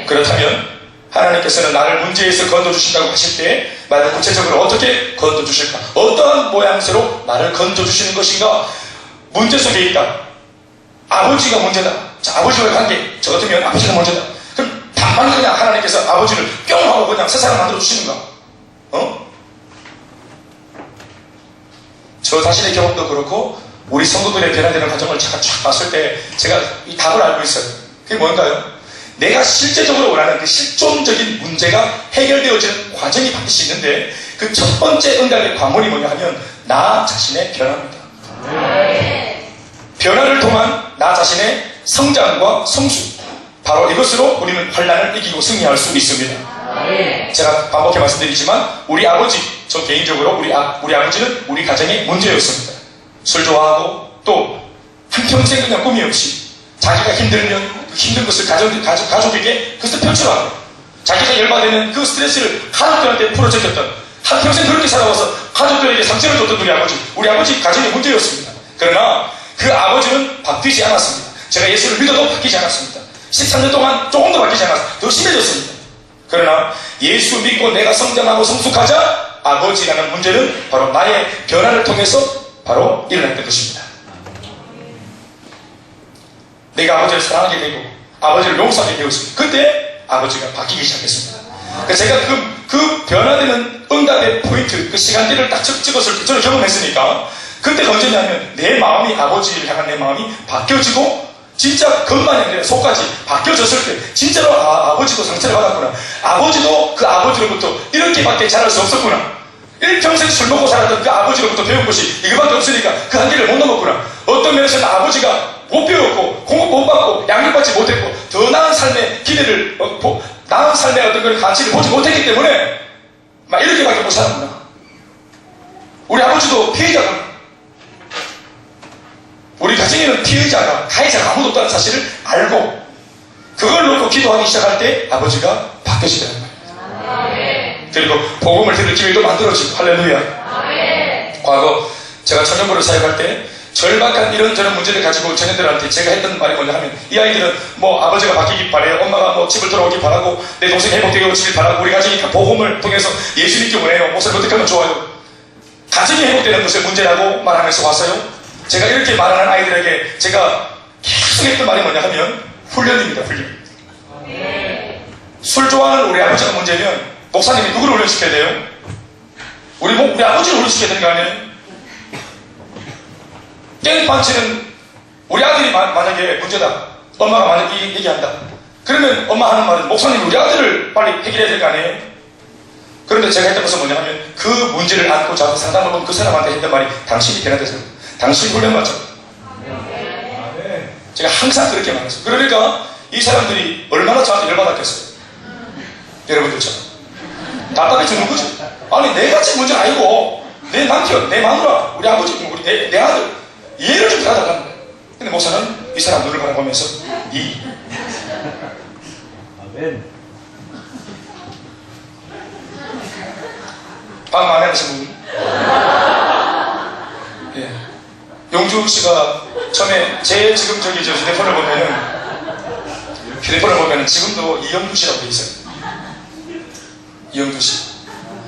그렇다면 하나님께서는 나를 문제에서 건져주신다고 하실 때 만약 구체적으로 어떻게 건져주실까? 어떠한 모양새로 나를 건져주시는 것인가? 문제 속에 있다. 아버지가 문제다. 자, 아버지와의 관계, 저 같으면 아버지가 문제다. 그럼 반만 그냥 하나님께서 아버지를 뿅 하고 그냥 세상을 만들어주시는가? 저 자신의 경험도 그렇고 우리 성도들의 변화되는 과정을 제가 쫙 봤을 때 제가 이 답을 알고 있어요. 그게 뭔가요? 내가 실제적으로 원하는 그 실존적인 문제가 해결되어지는 과정이 반드시 있는데 그 첫 번째 응답의 관문이 뭐냐 하면 나 자신의 변화입니다. 변화를 통한 나 자신의 성장과 성수, 바로 이것으로 우리는 환난을 이기고 승리할 수 있습니다. 제가 반복해 말씀드리지만 우리 아버지, 저 개인적으로 우리 아버지는 우리 가정의 문제였습니다. 술 좋아하고 또 한평생 그냥 꿈이 없이 자기가 힘들면 그 힘든 것을 가족에게 그것을 표출하고, 자기가 열받으면 그 스트레스를 가족들한테 풀어제꼈던, 한평생 그렇게 살아와서 가족들에게 상처를 줬던 우리 아버지 가정의 문제였습니다. 그러나 그 아버지는 바뀌지 않았습니다. 제가 예수를 믿어도 바뀌지 않았습니다. 13년 동안 조금 더 바뀌지 않았습니다. 더 심해졌습니다. 그러나 예수 믿고 내가 성장하고 성숙하자 아버지라는 문제는 바로 나의 변화를 통해서 바로 일어났던 것입니다. 내가 아버지를 사랑하게 되고 아버지를 용서하게 되었습니다. 그때 아버지가 바뀌기 시작했습니다. 그래서 제가 그 변화되는 응답의 포인트, 그 시간대를 딱 찍었을 때 저는 경험했으니까, 그때가 언제냐면 내 마음이 아버지를 향한 내 마음이 바뀌어지고 진짜 겉만이 아니라 속까지 바뀌어졌을 때 진짜로 아버지도 상처를 받았구나. 아버지도 그 아버지로부터 이렇게밖에 자랄 수 없었구나. 일평생 술 먹고 살았던 그 아버지로부터 배운 것이 이거밖에 없으니까 그 한계를 못 넘었구나. 어떤 면에서는 아버지가 못 배웠고 공부 못 받고 양육받지 못했고 더 나은 삶의 기대를 나은 삶의 어떤 그런 가치를 보지 못했기 때문에 막 이렇게밖에 못 살았구나. 우리 아버지도 피해자구나. 우리 가정에는 피해자가 가해자가 아무도 없다는 사실을 알고 그걸 놓고 기도하기 시작할 때 아버지가 바뀌어지더라는 거예요. 그리고 복음을 들을 기회도 만들어지고 할렐루야. 과거 제가 청년부를 사역할 때 절박한 이런저런 문제를 가지고 청년들한테 제가 했던 말이 뭐냐 하면 이 아이들은 뭐 아버지가 바뀌길 바래요. 엄마가 뭐 집을 돌아오길 바라고 내 동생이 회복되길 바라고 우리 가정이 다 복음을 통해서 예수 믿기 원해요. 목사님 어떻게 하면 좋아요. 가정이 회복되는 것을 문제라고 말하면서 왔어요. 제가 이렇게 말하는 아이들에게 제가 계속 했던 말이 뭐냐 하면 훈련입니다. 훈련. 술 좋아하는 우리 아버지가 문제면 목사님이 누구를 훈련시켜야 돼요? 우리 아버지를 훈련시켜야 되는 거 아니에요? 깽판치는 우리 아들이 만약에 문제다. 엄마가 만약에 얘기한다. 그러면 엄마 하는 말은 목사님 우리 아들을 빨리 해결해야 될 거 아니에요? 그런데 제가 했던 것은 뭐냐 하면 그 문제를 안고 자서 상담을 본 그 사람한테 했던 말이 당신이 변화되세요. 당신이 훈련받죠. 제가 항상 그렇게 말했어요. 그러니까 이 사람들이 얼마나 저한테 열받았겠어요. 여러분들처럼 답답해 주는 거죠. 아니 내가 지금 문제는 아니고 내 남편, 내 마누라, 우리 아버지, 우리 내 아들 이해를 좀 해달라는 거예요. 근데 목사는 이 사람 눈을 바라보면서 아멘. 방 마음에 하신 분? 예. 용주 씨가 처음에 제 지금 저기 저 휴대폰을 보면은 지금도 이영주 씨라고 돼 있어요. 이영주 씨.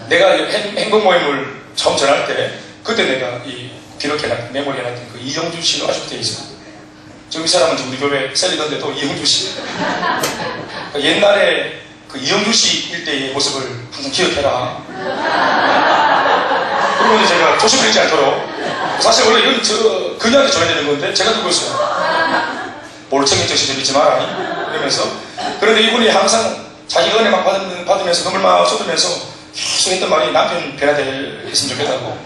내가 행복 모임을 처음 전할 때 그때 내가 이 기록해놨던 메모리 해놨던 그 이영주 씨로 아직도 돼 있어요. 지금 이 사람은 우리 교회 셀리던데도 이영주 씨. 그러니까 옛날에 그 이영주 씨 일대의 모습을 항상 기억해라. 그러면 제가 조심하지 않도록 사실 원래 이건 그녀한테 줘야 되는 건데 제가 듣고 있어요. 몰청이 정신 좀 잊지 마라 이러면서. 그런데 이분이 항상 자기가 은혜 막 받으면서 눈물 막 쏟으면서 계속 했던 말이 남편 변화됐으면 좋겠다고.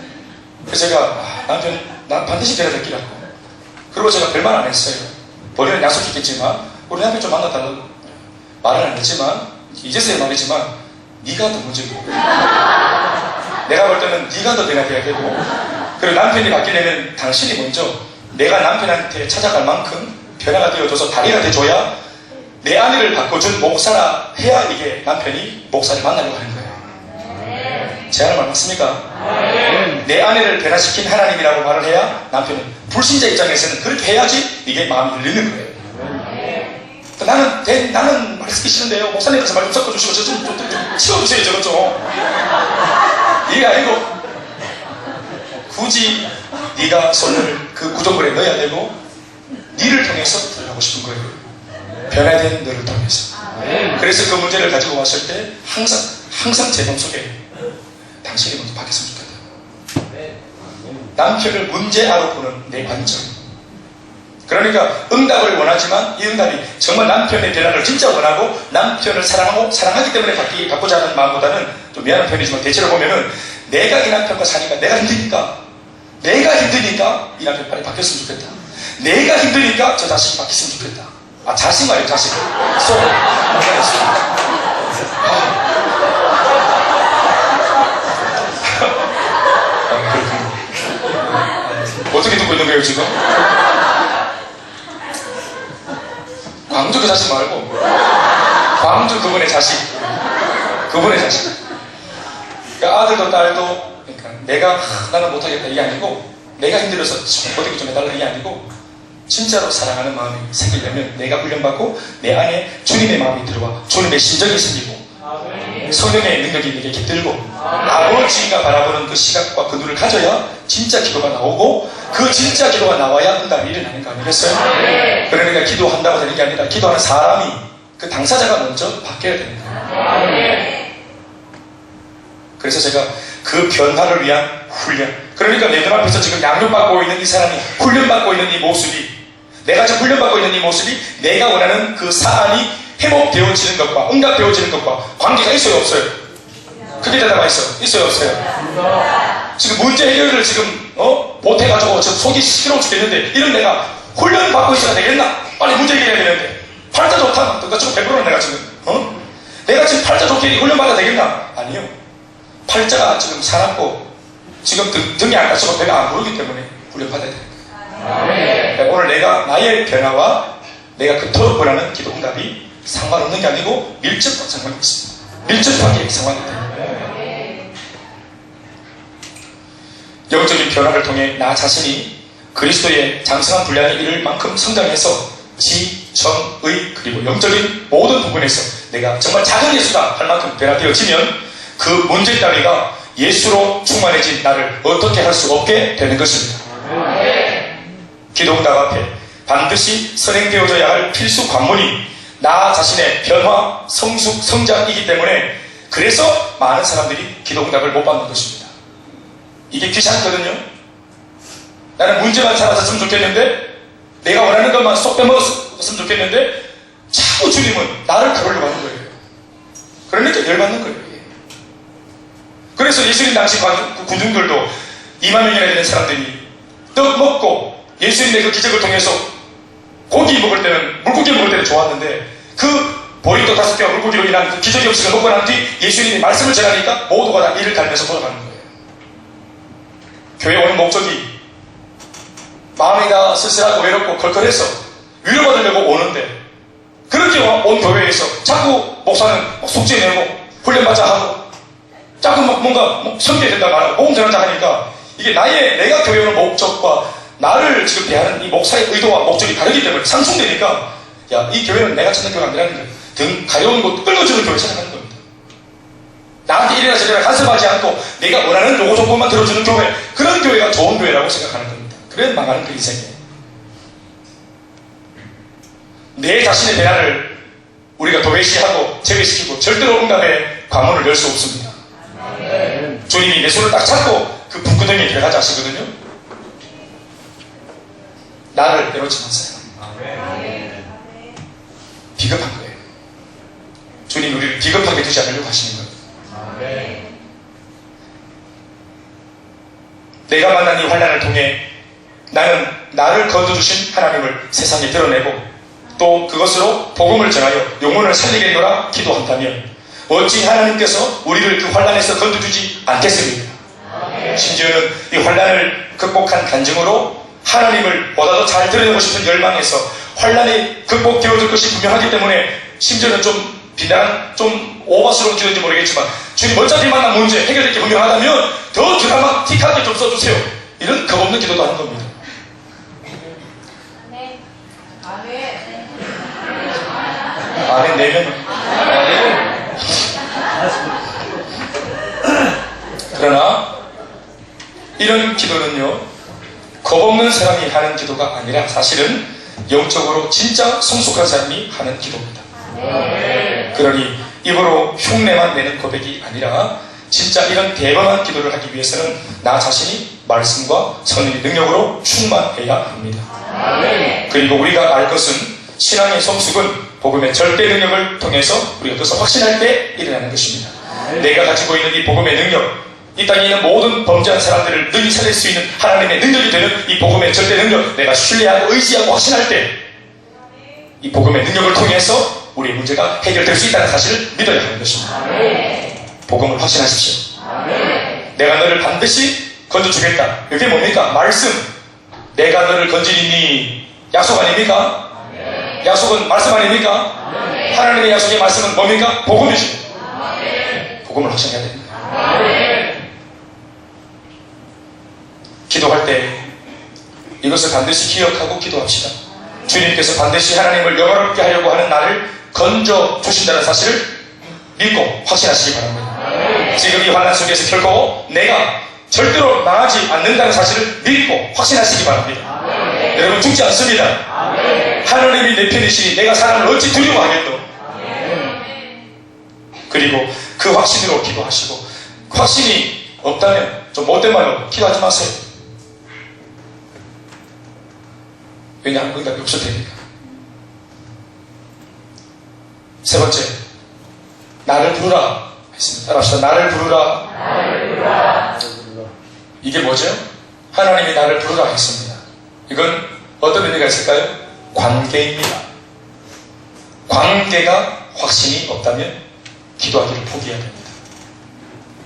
그래서 제가 난 반드시 변화됐기라고. 그리고 제가 별말 안 했어요. 본인은 약속했겠지만 우리 남편 좀 만나달라고 말은 안 했지만 이제서야 말이지만 네가 더 문제고 내가 볼 때는 네가 더 변화돼야 되고 그리고 남편이 바뀌려면 당신이 먼저 내가 남편한테 찾아갈 만큼 변화가 되어줘서 다리가 돼줘야 내 아내를 바꿔준 목사라 해야 이게 남편이 목사를 만나려고 하는 거예요. 제 하는 말 맞습니까? 내 아내를 변화시킨 하나님이라고 말을 해야 남편은 불신자 입장에서는 그렇게 해야지 이게 마음이 열리는 거예요. 나는 말 쓰기 싫은데요. 목사님께서 말 좀 섞어주시고 저 좀 치워주세요. 저것 좀. 이게 아니고 굳이 네가 손을 그 구조물에 넣어야 되고 니를 통해서 들어가고 싶은 거예요. 변화된 너를 통해서. 그래서 그 문제를 가지고 왔을 때 항상 제 마음속에 당신이 먼저 바뀌었으면 좋겠다. 남편을 문제아로 보는 내 관점. 그러니까 응답을 원하지만 이 응답이 정말 남편의 변화를 진짜 원하고 남편을 사랑하기 때문에 바꾸자 하는 마음보다는 좀 미안한 편이지만 대체로 보면은 내가 이 남편과 사니까 내가 힘드니까 이 남편 빨리 바뀌었으면 좋겠다. 내가 힘드니까 저 자식이 바뀌었으면 좋겠다. 아 자식 말이에요. 자식. 어떻게 듣고 있는 거예요 지금? 광주 그 자식 말고 광주 그분의 자식. 그러니까 아들도 딸도 그러니까 내가 나는 못하겠다 이게 아니고 내가 힘들어서 어떻게 좀 해달라 이게 아니고 진짜로 사랑하는 마음이 생기려면 내가 훈련받고 내 안에 주님의 마음이 들어와 주님의 심정이 생기고 성령의 능력이 내게 깃들고 아버지가 바라보는 그 시각과 그 눈을 가져야 진짜 기도가 나오고 그 진짜 기도가 나와야 응답이 일어나는 거 아니겠어요? 그러니까 기도한다고 되는 게 아니라 기도하는 사람이 그 당사자가 먼저 바뀌어야 되는 거예요. 그래서 제가 그 변화를 위한 훈련. 그러니까 내 눈앞에서 지금 양육받고 있는 이 사람이 훈련받고 있는 이 모습이 내가 지금 훈련받고 있는 이 모습이 내가 원하는 그 사안이 회복되어지는 것과 응답되어지는 것과 관계가 있어요, 없어요? 크게 대답하 있어요, 없어요? 지금 문제 해결을 지금 못해가지고 지금 속이 시끄러워 죽겠는데 이런 내가 훈련받고 있어야 되겠나? 빨리 문제 해결해야 되는데 팔자 좋다. 그러니까 지금 배부르는 내가 지금 내가 지금 팔자 좋게 훈련받아야 되겠나? 아니요. 팔자가 지금 사납고 지금 등이 안 다치고 배가 안 부르기 때문에 훈련받아야 돼요. 오늘 내가 나의 변화와 내가 그토록 원하는 기도 응답이 상관없는 게 아니고 밀접한 상관이 있습니다. 밀접하게 상관이 있다. 영적인 변화를 통해 나 자신이 그리스도의 장성한 분량에 이를 만큼 성장해서 지, 정, 의 그리고 영적인 모든 부분에서 내가 정말 작은 예수다 할 만큼 변화되어지면 그 문제 따위가 예수로 충만해진 나를 어떻게 할 수 없게 되는 것입니다. 기도 응답 앞에 반드시 선행되어져야 할 필수 관문이 나 자신의 변화, 성숙, 성장이기 때문에 그래서 많은 사람들이 기도 응답을 못 받는 것입니다. 이게 귀찮거든요. 나는 문제만 사라졌으면 좋겠는데 내가 원하는 것만 쏙 빼먹었으면 좋겠는데 자꾸 주님은 나를 다루려고 하는 거예요. 그러니까 열받는 거예요. 그래서 예수님 당시 군중들도 2만 명이나 되는 사람들이 떡 먹고 예수님의 그 기적을 통해서 고기 먹을 때는 물고기 먹을 때는 좋았는데 그 보리떡 5개와 물고기로 인한 그 기적의 음식을 먹고 난 뒤 예수님이 말씀을 전하니까 모두가 다 이를 갈면서 돌아가는 거예요. 교회 오는 목적이 마음이 다 쓸쓸하고 외롭고 걸걸해서 위로받으려고 오는데 그렇게 온 교회에서 자꾸 목사는 숙제 내고 훈련받자 하고 자꾸 뭔가 섬겨야 된다 말하고 복음 전하자 하니까 이게 내가 교회 오는 목적과 나를 지금 대하는 이 목사의 의도와 목적이 다르기 때문에 상충되니까 야, 이 교회는 내가 찾는 교회가 아니라는 거예요. 등 가려운 곳 끌어주는 교회 찾아가는 겁니다. 나한테 이래라 저래라 간섭하지 않고 내가 원하는 요구 조건만 들어주는 교회, 그런 교회가 좋은 교회라고 생각하는 겁니다. 그래 망하는 그 인생이에요. 내 자신의 대안을 우리가 도외시하고 제외시키고 절대로 응답의 관문을 열 수 없습니다. 주님이 내 손을 딱 잡고 그 불구덩이에 들어가자 하시거든요. 나를 내놓지 마세요. 비겁한 거예요. 주님 우리를 비겁하게 두지 않으려고 하시는 거예요. 내가 만난 이 환난을 통해 나는 나를 거둬주신 하나님을 세상에 드러내고 또 그것으로 복음을 전하여 영혼을 살리겠노라 기도한다면 어찌 하나님께서 우리를 그 환난에서 건져주지 않겠습니까? 심지어는 이 환난을 극복한 간증으로 하나님을 보다 더 잘 드러내고 싶은 열망에서 환난이 극복되어질 것이 분명하기 때문에 심지어는 좀 비난한 좀 오바스러운지 모르겠지만 주님 어차피 만난 문제 해결될 게 분명하다면 더 드라마틱하게 좀 써주세요. 이런 겁없는 기도도 하는 겁니다. 아멘. 내면 그러나 이런 기도는요 겁없는 사람이 하는 기도가 아니라 사실은 영적으로 진짜 성숙한 사람이 하는 기도입니다. 그러니 입으로 흉내만 내는 고백이 아니라 진짜 이런 대범한 기도를 하기 위해서는 나 자신이 말씀과 성령의 능력으로 충만해야 합니다. 그리고 우리가 알 것은 신앙의 성숙은 복음의 절대 능력을 통해서 우리가 그것을 확신할 때 일어나는 것입니다. 내가 가지고 있는 이 복음의 능력, 이 땅에 있는 모든 범죄한 사람들을 능히 살릴 수 있는 하나님의 능력이 되는 이 복음의 절대 능력, 내가 신뢰하고 의지하고 확신할 때 이 복음의 능력을 통해서 우리의 문제가 해결될 수 있다는 사실을 믿어야 하는 것입니다. 복음을 확신하십시오. 내가 너를 반드시 건져주겠다. 이게 뭡니까? 말씀. 내가 너를 건지리니 약속 아닙니까? 약속은 말씀 아닙니까? 하나님의 약속의 말씀은 뭡니까? 복음이죠. 복음을 확신해야 됩니다. 기도할 때 이것을 반드시 기억하고 기도합시다. 주님께서 반드시 하나님을 영화롭게 하려고 하는 나를 건져 주신다는 사실을 믿고 확신하시기 바랍니다. 지금 이 환난 속에서 결코 내가 절대로 망하지 않는다는 사실을 믿고 확신하시기 바랍니다. 여러분 죽지 않습니다. 하나님이 내 편이시니 내가 사람을 어찌 두려워하겠노. 그리고 그 확신으로 기도하시고 확신이 없다면 좀 못된 말로 기도하지 마세요. 왜냐하면 응답이 없을 테니까. 세 번째, 나를 부르라 했습니다. 따라합시다. 나를 부르라. 이게 뭐죠? 하나님이 나를 부르라 했습니다. 이건 어떤 의미가 있을까요? 관계입니다. 관계가 확신이 없다면 기도하기를 포기해야 됩니다.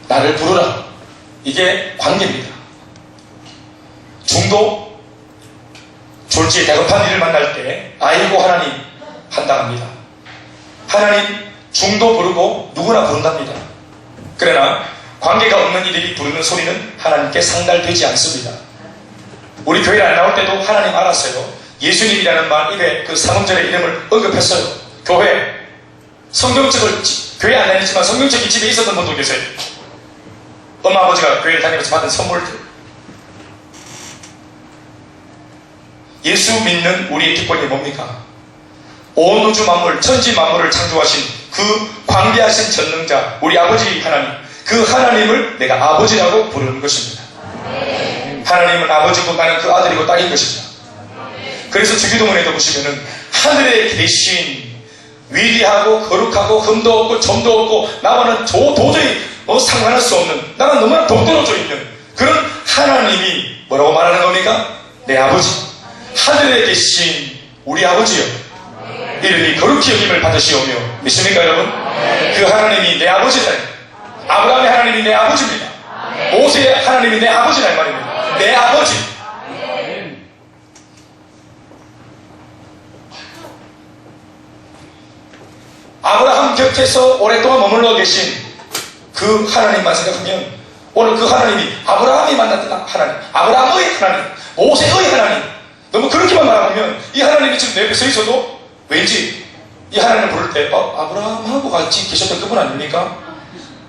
나를 부르라. 이게 관계입니다. 중도, 졸지에 다급한 일을 만날 때 아이고 하나님 한다합니다. 하나님 중도 부르고 누구나 부른답니다. 그러나 관계가 없는 이들이 부르는 소리는 하나님께 상달되지 않습니다. 우리 교회에 안 나올 때도 하나님 알았어요. 예수님이라는 말 입에 그 삼음절의 이름을 언급했어요. 교회 성경책을 교회 안 다니지만 성경책이 집에 있었던 분도 계세요. 엄마 아버지가 교회를 다니면서 받은 선물들. 예수 믿는 우리의 특권이 뭡니까? 온 우주 만물, 천지 만물을 창조하신 그 광대하신 전능자, 우리 아버지 하나님, 그 하나님을 내가 아버지라고 부르는 것입니다. 하나님은 아버지고 나는 그 아들이고 딸인 것입니다. 그래서 주기도문에도 보시면은 하늘에 계신 위대하고 거룩하고 흠도 없고 점도 없고 나와는 도저히 상관할 수 없는, 나는 너무나 동떨어져 있는 그런 하나님이 뭐라고 말하는 겁니까? 내 아버지, 하늘에 계신 우리 아버지요, 이름이 거룩히 여김을 받으시오며. 믿습니까 여러분? 그 하나님이 내 아버지다. 아브라함의 하나님이 내 아버지입니다. 모세의 하나님이 내 아버지라 이 말입니다. 내 아버지. 아브라함 곁에서 오랫동안 머물러 계신 그 하나님만 생각하면 오늘 그 하나님이 아브라함이 만났던 하나님, 아브라함의 하나님, 모세의 하나님, 너무 그렇게만 말하면 이 하나님이 지금 내 옆에 서 있어도 왠지 이 하나님을 부를 때 아브라함하고 같이 계셨던 그분 아닙니까?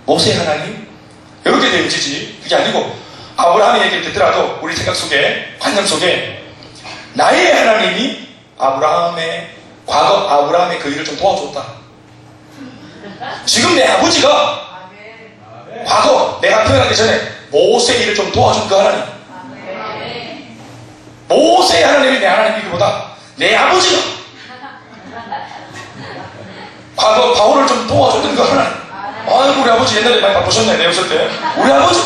모세의 하나님? 이렇게 되어지지. 그게 아니고 아브라함이 얘기를 듣더라도 우리 생각 속에, 관념 속에 나의 하나님이 아브라함의 과거 아브라함의 그 일을 좀 도와줬다. 지금 내 아버지가 과거 내가 태어나기 전에 모세의 일을 좀 도와준 그 하나님, 모세의 하나님이 내 하나님이기보다 내 아버지가 과거 바울을 좀 도와줬던 그 하나님. 아이고 우리 아버지 옛날에 많이 바쁘셨네 내 없을 때. 우리 아버지.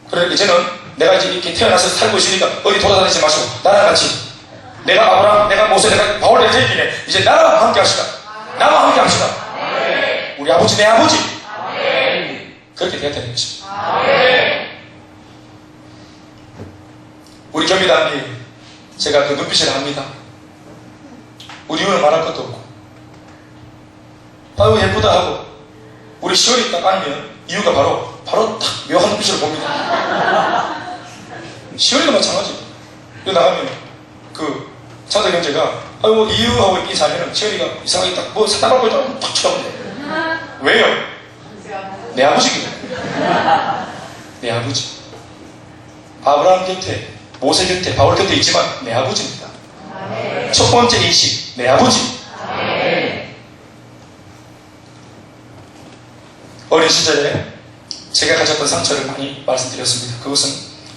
그래 이제는 내가 이제 이렇게 태어나서 살고 있으니까 어디 돌아다니지 마시고 나랑 같이, 내가 아브라함, 내가 모세, 내가 바울 내 얘기네. 이제 나랑 함께 합시다. 나와 함께 합시다. 우리 아버지 내 아버지. 그렇게 돼야 되는 것입니다. 우리 경비단이 제가 그 눈빛을 합니다. 우리 이유는 말할 것도 없고 아유 예쁘다 하고 우리 시월이 딱 알면 이유가 바로 딱 묘한 눈빛으로 봅니다. 시월이도 마찬가지. 여기 나가면 그 차도 경제가 아유 이유하고 이 자매는 시월이가 이상하게 딱 뭐 사탕 밟고 있다가 딱 쳐다본대. 왜요? 내 아버지거든. 내 아버지. 아브라함 곁에, 모세 곁에, 바울 곁에 있지만 내 아버지입니다. 첫 번째 인식, 내 아버지. 어린 시절에 제가 가졌던 상처를 많이 말씀드렸습니다. 그것은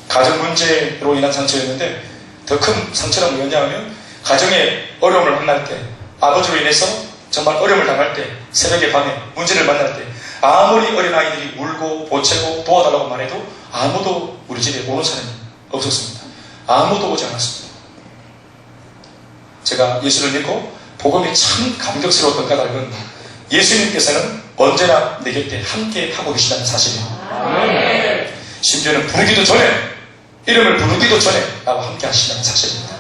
가정 문제로 인한 상처였는데 더 큰 상처는 뭐냐면 가정에 어려움을 만날 때, 아버지로 인해서 정말 어려움을 당할 때, 새벽에 밤에 문제를 만날 때 아무리 어린아이들이 울고 보채고 도와달라고 말해도 아무도 우리 집에 오는 사람이 없었습니다. 아무도 오지 않았습니다. 제가 예수를 믿고 복음이 참 감격스러웠던 까닭은 예수님께서는 언제나 내 곁에 함께 하고 계시다는 사실이에요. 심지어는 부르기도 전에, 이름을 부르기도 전에 나와 함께 하시다는 사실입니다.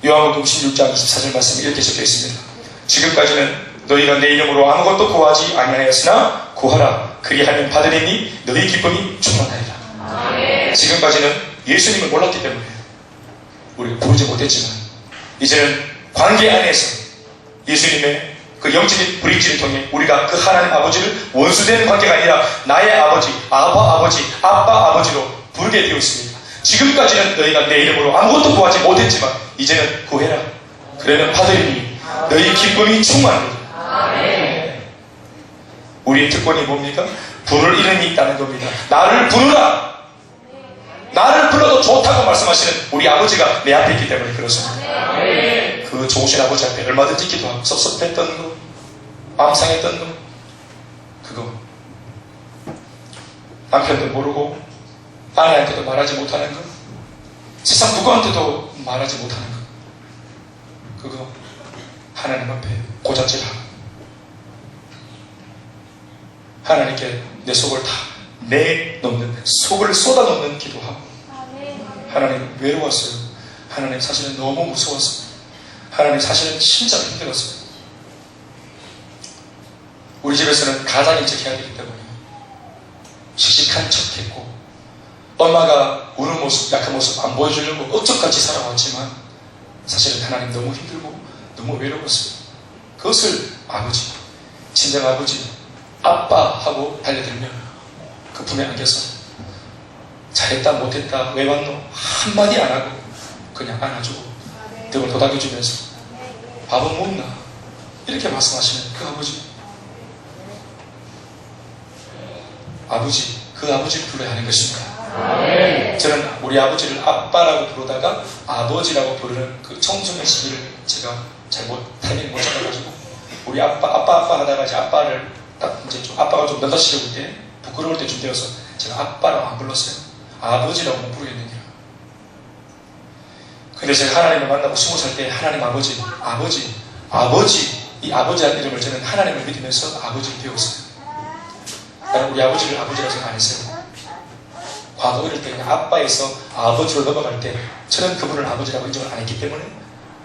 요한복음 16장 24절 말씀이 이렇게 적혀 있습니다. 지금까지는 너희가 내 이름으로 아무것도 구하지 아니하였으나 구하라 그리하면 받으리니 너희 기쁨이 충만하리라. 지금까지는 예수님을 몰랐기 때문에 우리가 부르지 못했지만 이제는 관계 안에서 예수님의 그 영적인 브릿지를 통해 우리가 그 하나님 아버지를 원수되는 관계가 아니라 나의 아버지, 아빠 아버지로 부르게 되어 있습니다. 지금까지는 너희가 내 이름으로 아무것도 구하지 못했지만 이제는 구해라 그러면 받으리니 너희 기쁨이 충만하리라. 우리의 특권이 뭡니까? 부를 이름이 있다는 겁니다. 나를 부르라. 나를 불러도 좋다고 말씀하시는 우리 아버지가 내 앞에 있기 때문에 그렇습니다. 그 좋으신 아버지 앞에 얼마든지 기도하고 섭섭했던 거, 마음 상했던 거, 그거 남편도 모르고 아내한테도 말하지 못하는 거, 세상 누구한테도 말하지 못하는 거, 그거 하나님 앞에 고자질하고 하나님께 내 속을 다 내놓는, 속을 쏟아놓는 기도하고, 하나님 외로웠어요. 하나님 사실은 너무 무서웠어요. 하나님 사실은 진짜 힘들었어요. 우리 집에서는 가장인 척 해야 되기 때문에 씩씩한 척 했고, 엄마가 우는 모습, 약한 모습 안 보여주려고 억척같이 살아왔지만 사실은 하나님 너무 힘들고 너무 외로웠어요. 그것을 아버지, 친정 아버지, 아빠하고 달려들면 그 품에 안겨서 잘했다 못했다 왜 왔노 한마디 안 하고 그냥 안아주고 등을 도닥여주면서 밥은 먹나 이렇게 말씀하시는 그 아버지, 아버지, 그 아버지를 불러야 하는 것입니다. 저는 우리 아버지를 아빠라고 부르다가 아버지라고 부르는 그 청소년 시기를 제가 타이밍 못 잡아가지고 우리 아빠 하다가 이제 아빠를 딱 이제 좀 아빠가 좀 늙어지려고 때 부끄러울 때쯤 되어서 제가 아빠라고 안 불렀어요. 아버지라고 못 부르겠느냐. 근데 제가 하나님을 만나고 20살 때 하나님 아버지, 이 아버지라는 이름을 저는 하나님을 믿으면서 아버지를 배웠어요. 나는 우리 아버지를 아버지라고 생각 안 했어요. 과거 어릴 때 그냥 아빠에서 아버지로 넘어갈 때 저는 그분을 아버지라고 인정을 안 했기 때문에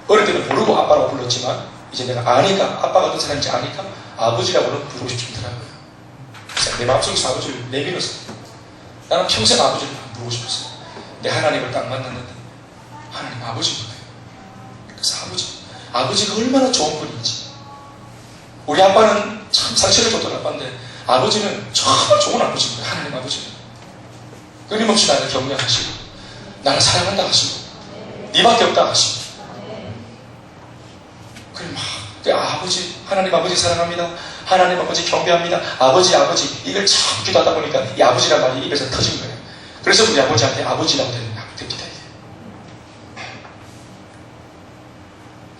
어릴 때는 모르고 아빠라고 불렀지만 이제 내가 아니까, 아빠가 어떤 사람인지 아니까 아버지라고는 부르고 싶더라고요. 그래서 내 마음속에서 아버지를 내밀었어요. 나는 평생 아버지를 안 부르고 싶었어요. 내 하나님을 딱 만났는데 하나님 아버지인 거예요. 그래서 아버지가 얼마나 좋은 분인지. 우리 아빠는 참 상처를 줬던 아빠인데 아버지는 정말 좋은 아버지인 거예요. 하나님 아버지는 끊임없이 나를 격려하시고 나를 사랑한다 하시고 니밖에 없다 하시고, 그래 막 아버지, 하나님 아버지 사랑합니다, 하나님 아버지 경배합니다, 아버지 이걸 참 기도하다 보니까 이 아버지란 말이 입에서 터진 거예요. 그래서 우리 아버지한테 아버지라고 됩니다. 이게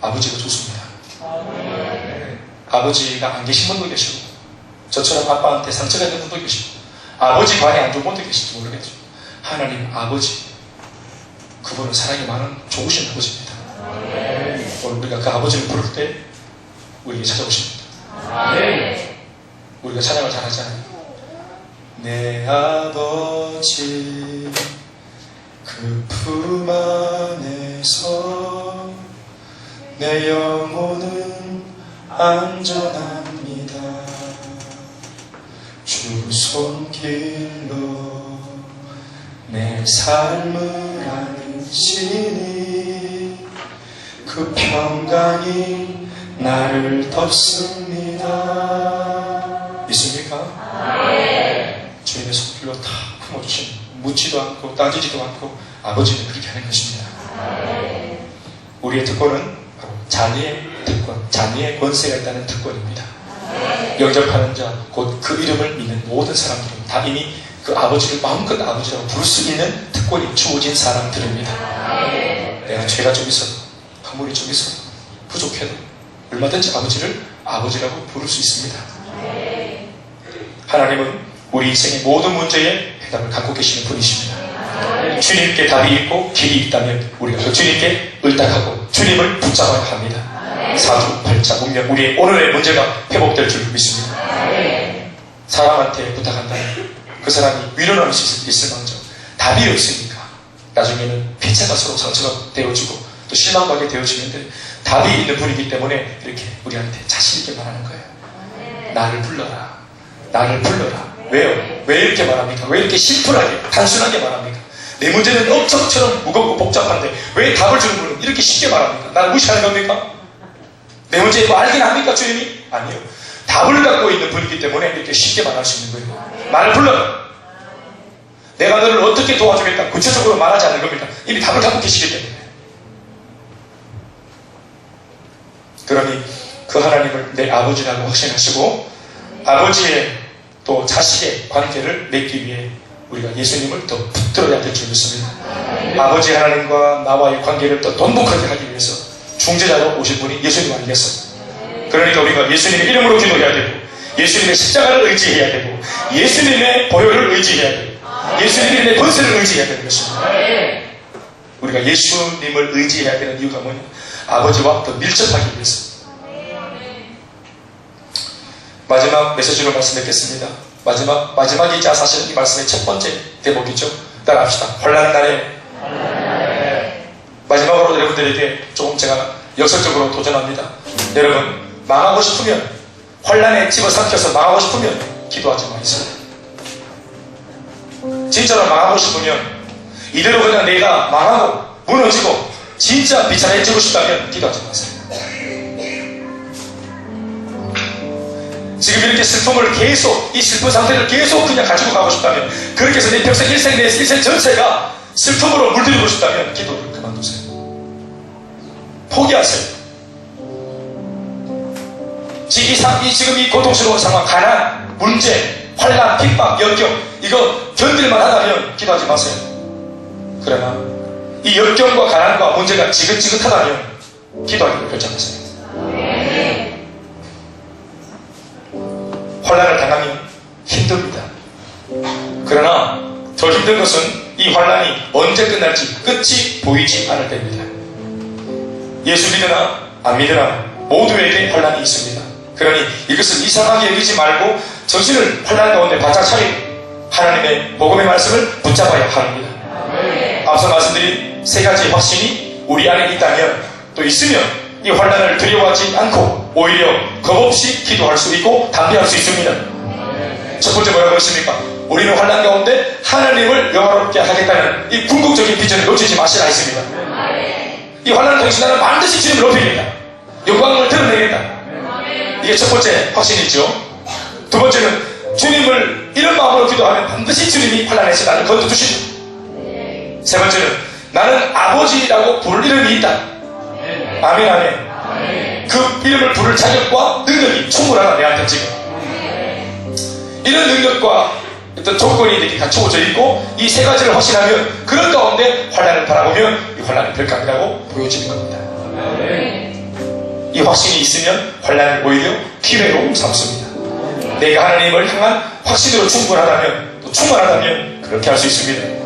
아버지가 좋습니다. 아버지가 안 계신 분도 계시고 저처럼 아빠한테 상처가 있는 분도 계시고 아버지 관이 안 좋은 분도 계실지 모르겠죠. 하나님 아버지, 그분은 사랑이 많은 좋으신 아버지입니다. 오늘 우리가 그 아버지를 부를 때 우리에게 찾아오십니다. 우리가 찬양을 잘하잖아요. 내 아버지 그 품 안에서 내 영혼은 안전합니다. 주 손길로 내 삶을 안으시니 그 평강이 나를 덮습니다. 믿습니까? 주님의 손길로 다 품어주신, 묻지도 않고 따지지도 않고 아버지는 그렇게 하는 것입니다. 우리의 특권은 바로 자녀의 특권, 자녀의 권세가 있다는 특권입니다. 영접하는 자, 곧 그 이름을 믿는 모든 사람들은 다 이미 그 아버지를 마음껏 아버지라고 부를 수 있는 특권이 주어진 사람들입니다. 내가 죄가 좀 있어도, 허물이 좀 있어도, 부족해도 얼마든지 아버지를 아버지라고 부를 수 있습니다. 하나님은 우리 인생의 모든 문제에 해답을 갖고 계시는 분이십니다. 주님께 답이 있고 길이 있다면 우리가 그 주님께 을딱하고 주님을 붙잡아야 합니다. 사주팔자 문명, 우리의 오늘의 문제가 회복될 줄 믿습니다. 사람한테 부탁한다면 그 사람이 위로할 수 있을 망정 답이 없으니까 나중에는 피차가 서로 상처가 되어지고 또 실망받게 되어지는데 답이 있는 분이기 때문에 이렇게 우리한테 자신 있게 말하는 거예요. 나를 불러라, 나를 불러라. 왜요? 왜 이렇게 말합니까? 왜 이렇게 심플하게 단순하게 말합니까? 내 문제는 억척처럼 무겁고 복잡한데 왜 답을 주는 분은 이렇게 쉽게 말합니까? 나를 무시하는 겁니까? 내 문제에 뭐 알긴 합니까 주님이? 아니요. 답을 갖고 있는 분이기 때문에 이렇게 쉽게 말할 수 있는 거예요. 나를 불러라. 내가 너를 어떻게 도와주겠다 구체적으로 말하지 않는 겁니다. 이미 답을 갖고 계시기 때문에. 그러니 그 하나님을 내 아버지라고 확신하시고 아버지의 또 자식의 관계를 맺기 위해 우리가 예수님을 더 붙들어야 될 줄 믿습니다. 아버지 하나님과 나와의 관계를 더 돈독하게 하기 위해서 중재자로 오신 분이 예수님 아니겠어요? 그러니까 우리가 예수님의 이름으로 기도해야 되고, 예수님의 십자가를 의지해야 되고, 예수님의 보혈을 의지해야 되고, 예수님의 권세를 의지해야 되는 것입니다. 우리가 예수님을 의지해야 되는 이유가 뭐냐? 아버지와 더 밀접하기 위해서. 마지막 메시지로 말씀드리겠습니다. 마지막이자 사실 이 말씀의 첫 번째 대목이죠. 따라합시다. 환난 날에. 마지막으로 여러분들에게 조금 제가 역설적으로 도전합니다. 여러분, 망하고 싶으면, 환난에 집어삼켜서 망하고 싶으면 기도하지 마세요. 진짜로 망하고 싶으면, 이대로 그냥 내가 망하고 무너지고 진짜 비참해지고 싶다면 기도하지 마세요. 지금 이렇게 슬픔을 계속, 이 슬픈 상태를 계속 그냥 가지고 가고 싶다면, 그렇게 해서 내 평생 일생 내 일생 전체가 슬픔으로 물들이고 싶다면 기도를 그만두세요. 포기하세요. 지금 이 고통스러운 상황, 가난, 문제, 환난, 핍박, 역경, 이거 견딜만 하다면 기도하지 마세요. 그러나 이 역경과 가난과 문제가 지긋지긋하다면 기도하기로 결정하세요. 환난을 당하면 힘듭니다. 그러나 더 힘든 것은 이 환난이 언제 끝날지 끝이 보이지 않을 때입니다. 예수 믿으나 안 믿으나 모두에게 환난이 있습니다. 그러니 이것을 이상하게 여기지 말고 정신을 환난 가운데 바짝 차리고 하나님의 복음의 말씀을 붙잡아야 합니다. 앞서 말씀드린 세 가지 확신이 우리 안에 있다면, 또 있으면 이 환난을 두려워하지 않고 오히려 겁없이 기도할 수 있고 담대할 수 있습니다. 첫 번째 뭐라고 했습니까? 우리는 환난 가운데 하나님을 영화롭게 하겠다는 이 궁극적인 비전을 놓치지 마시라 했습니다. 이 환난을 통해서 나는 반드시 주님을 높이겠다, 영광을 드러내겠다. 이게 첫 번째 확신이죠. 두 번째는 주님을 이런 마음으로 기도하면 반드시 주님이 환난에서 나를 건져주신다. 세 번째는 나는 아버지라고 부를 이름이 있다. 아멘, 아멘. 그 이름을 부를 자격과 능력이 충분하다, 내한테 지금. 이런 능력과 어떤 조건이 이렇게 갖추어져 있고, 이 세 가지를 확신하면 그런 가운데 환난을 바라보면 이 환난이 별감이라고 보여지는 겁니다. 이 확신이 있으면 환난을 오히려 기회로 삼습니다. 내가 하나님을 향한 확신으로 충분하다면, 또 충만하다면 그렇게 할 수 있습니다.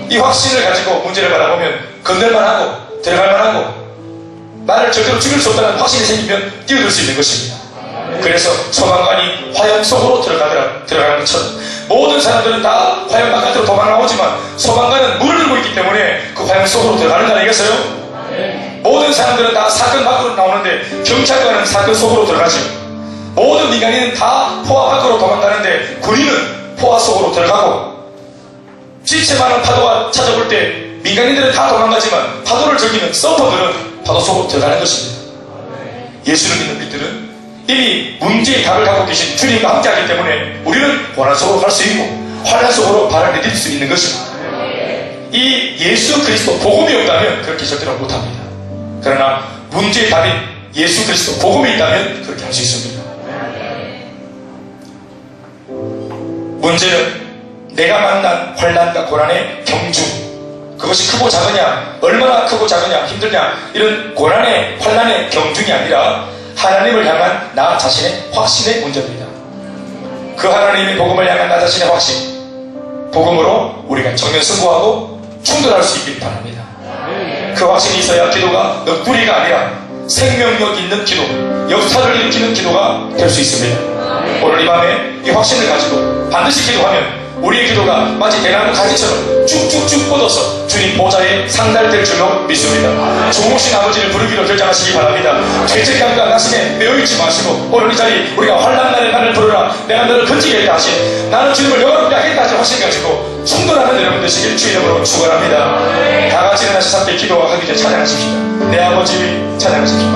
이 확신을 가지고 문제를 바라보면 건들만 하고 들어갈만 하고 나를 절대로 죽일 수 없다는 확신이 생기면 뛰어들 수 있는 것입니다. 그래서 소방관이 화염 속으로 들어가는 것처럼 모든 사람들은 다 화염 바깥으로 도망나오지만 소방관은 물을 들고 있기 때문에 그 화염 속으로 들어가는 거 아니겠어요? 모든 사람들은 다 사건 밖으로 나오는데 경찰관은 사건 속으로 들어가죠. 모든 민간인은 다 포화 밖으로 도망가는데 군인은 포화 속으로 들어가고, 지체 많은 파도가 찾아올 때 민간인들은 다 도망가지만 파도를 즐기는 서퍼들은 파도 속으로 들어가는 것입니다. 예수를 믿는 믿들은 이미 문제의 답을 갖고 계신 주님과 함께하기 때문에 우리는 고난 속으로 갈 수 있고 환난 속으로 발을 내딜 수 있는 것입니다. 이 예수 그리스도 복음이 없다면 그렇게 절대로 못합니다. 그러나 문제의 답인 예수 그리스도 복음이 있다면 그렇게 할 수 있습니다. 문제는 내가 만난 환난과 고난의 경중, 그것이 크고 작으냐, 얼마나 크고 작으냐, 힘들냐, 이런 고난의 환난의 경중이 아니라 하나님을 향한 나 자신의 확신의 문제입니다. 그 하나님의 복음을 향한 나 자신의 확신, 복음으로 우리가 정면승부하고 충돌할 수 있길 바랍니다. 그 확신이 있어야 기도가 넋두리가 아니라 생명력 있는 기도, 역사를 일으키는 기도가 될 수 있습니다. 오늘 이 밤에 이 확신을 가지고 반드시 기도하면 우리의 기도가 마치 대나무 가지처럼 쭉쭉쭉 뻗어서 주님 보좌에 상달될 줄로 믿습니다. 조공신 아버지를 부르기로 결정하시기 바랍니다. 죄책감과 나심에 매여있지 마시고 오늘 이 자리 우리가 환난 날에 나를 부르라, 내가 너를 건지겠다 하신, 나는 주님을 영원롭게 하겠다 하신 확신 가지고 충돌하는 여러분 되시길 주 이름으로 축원합니다. 다 같이 일어나서 함께 기도하기 전에 찬양하십시다. 내 아버지 찬양하십시다.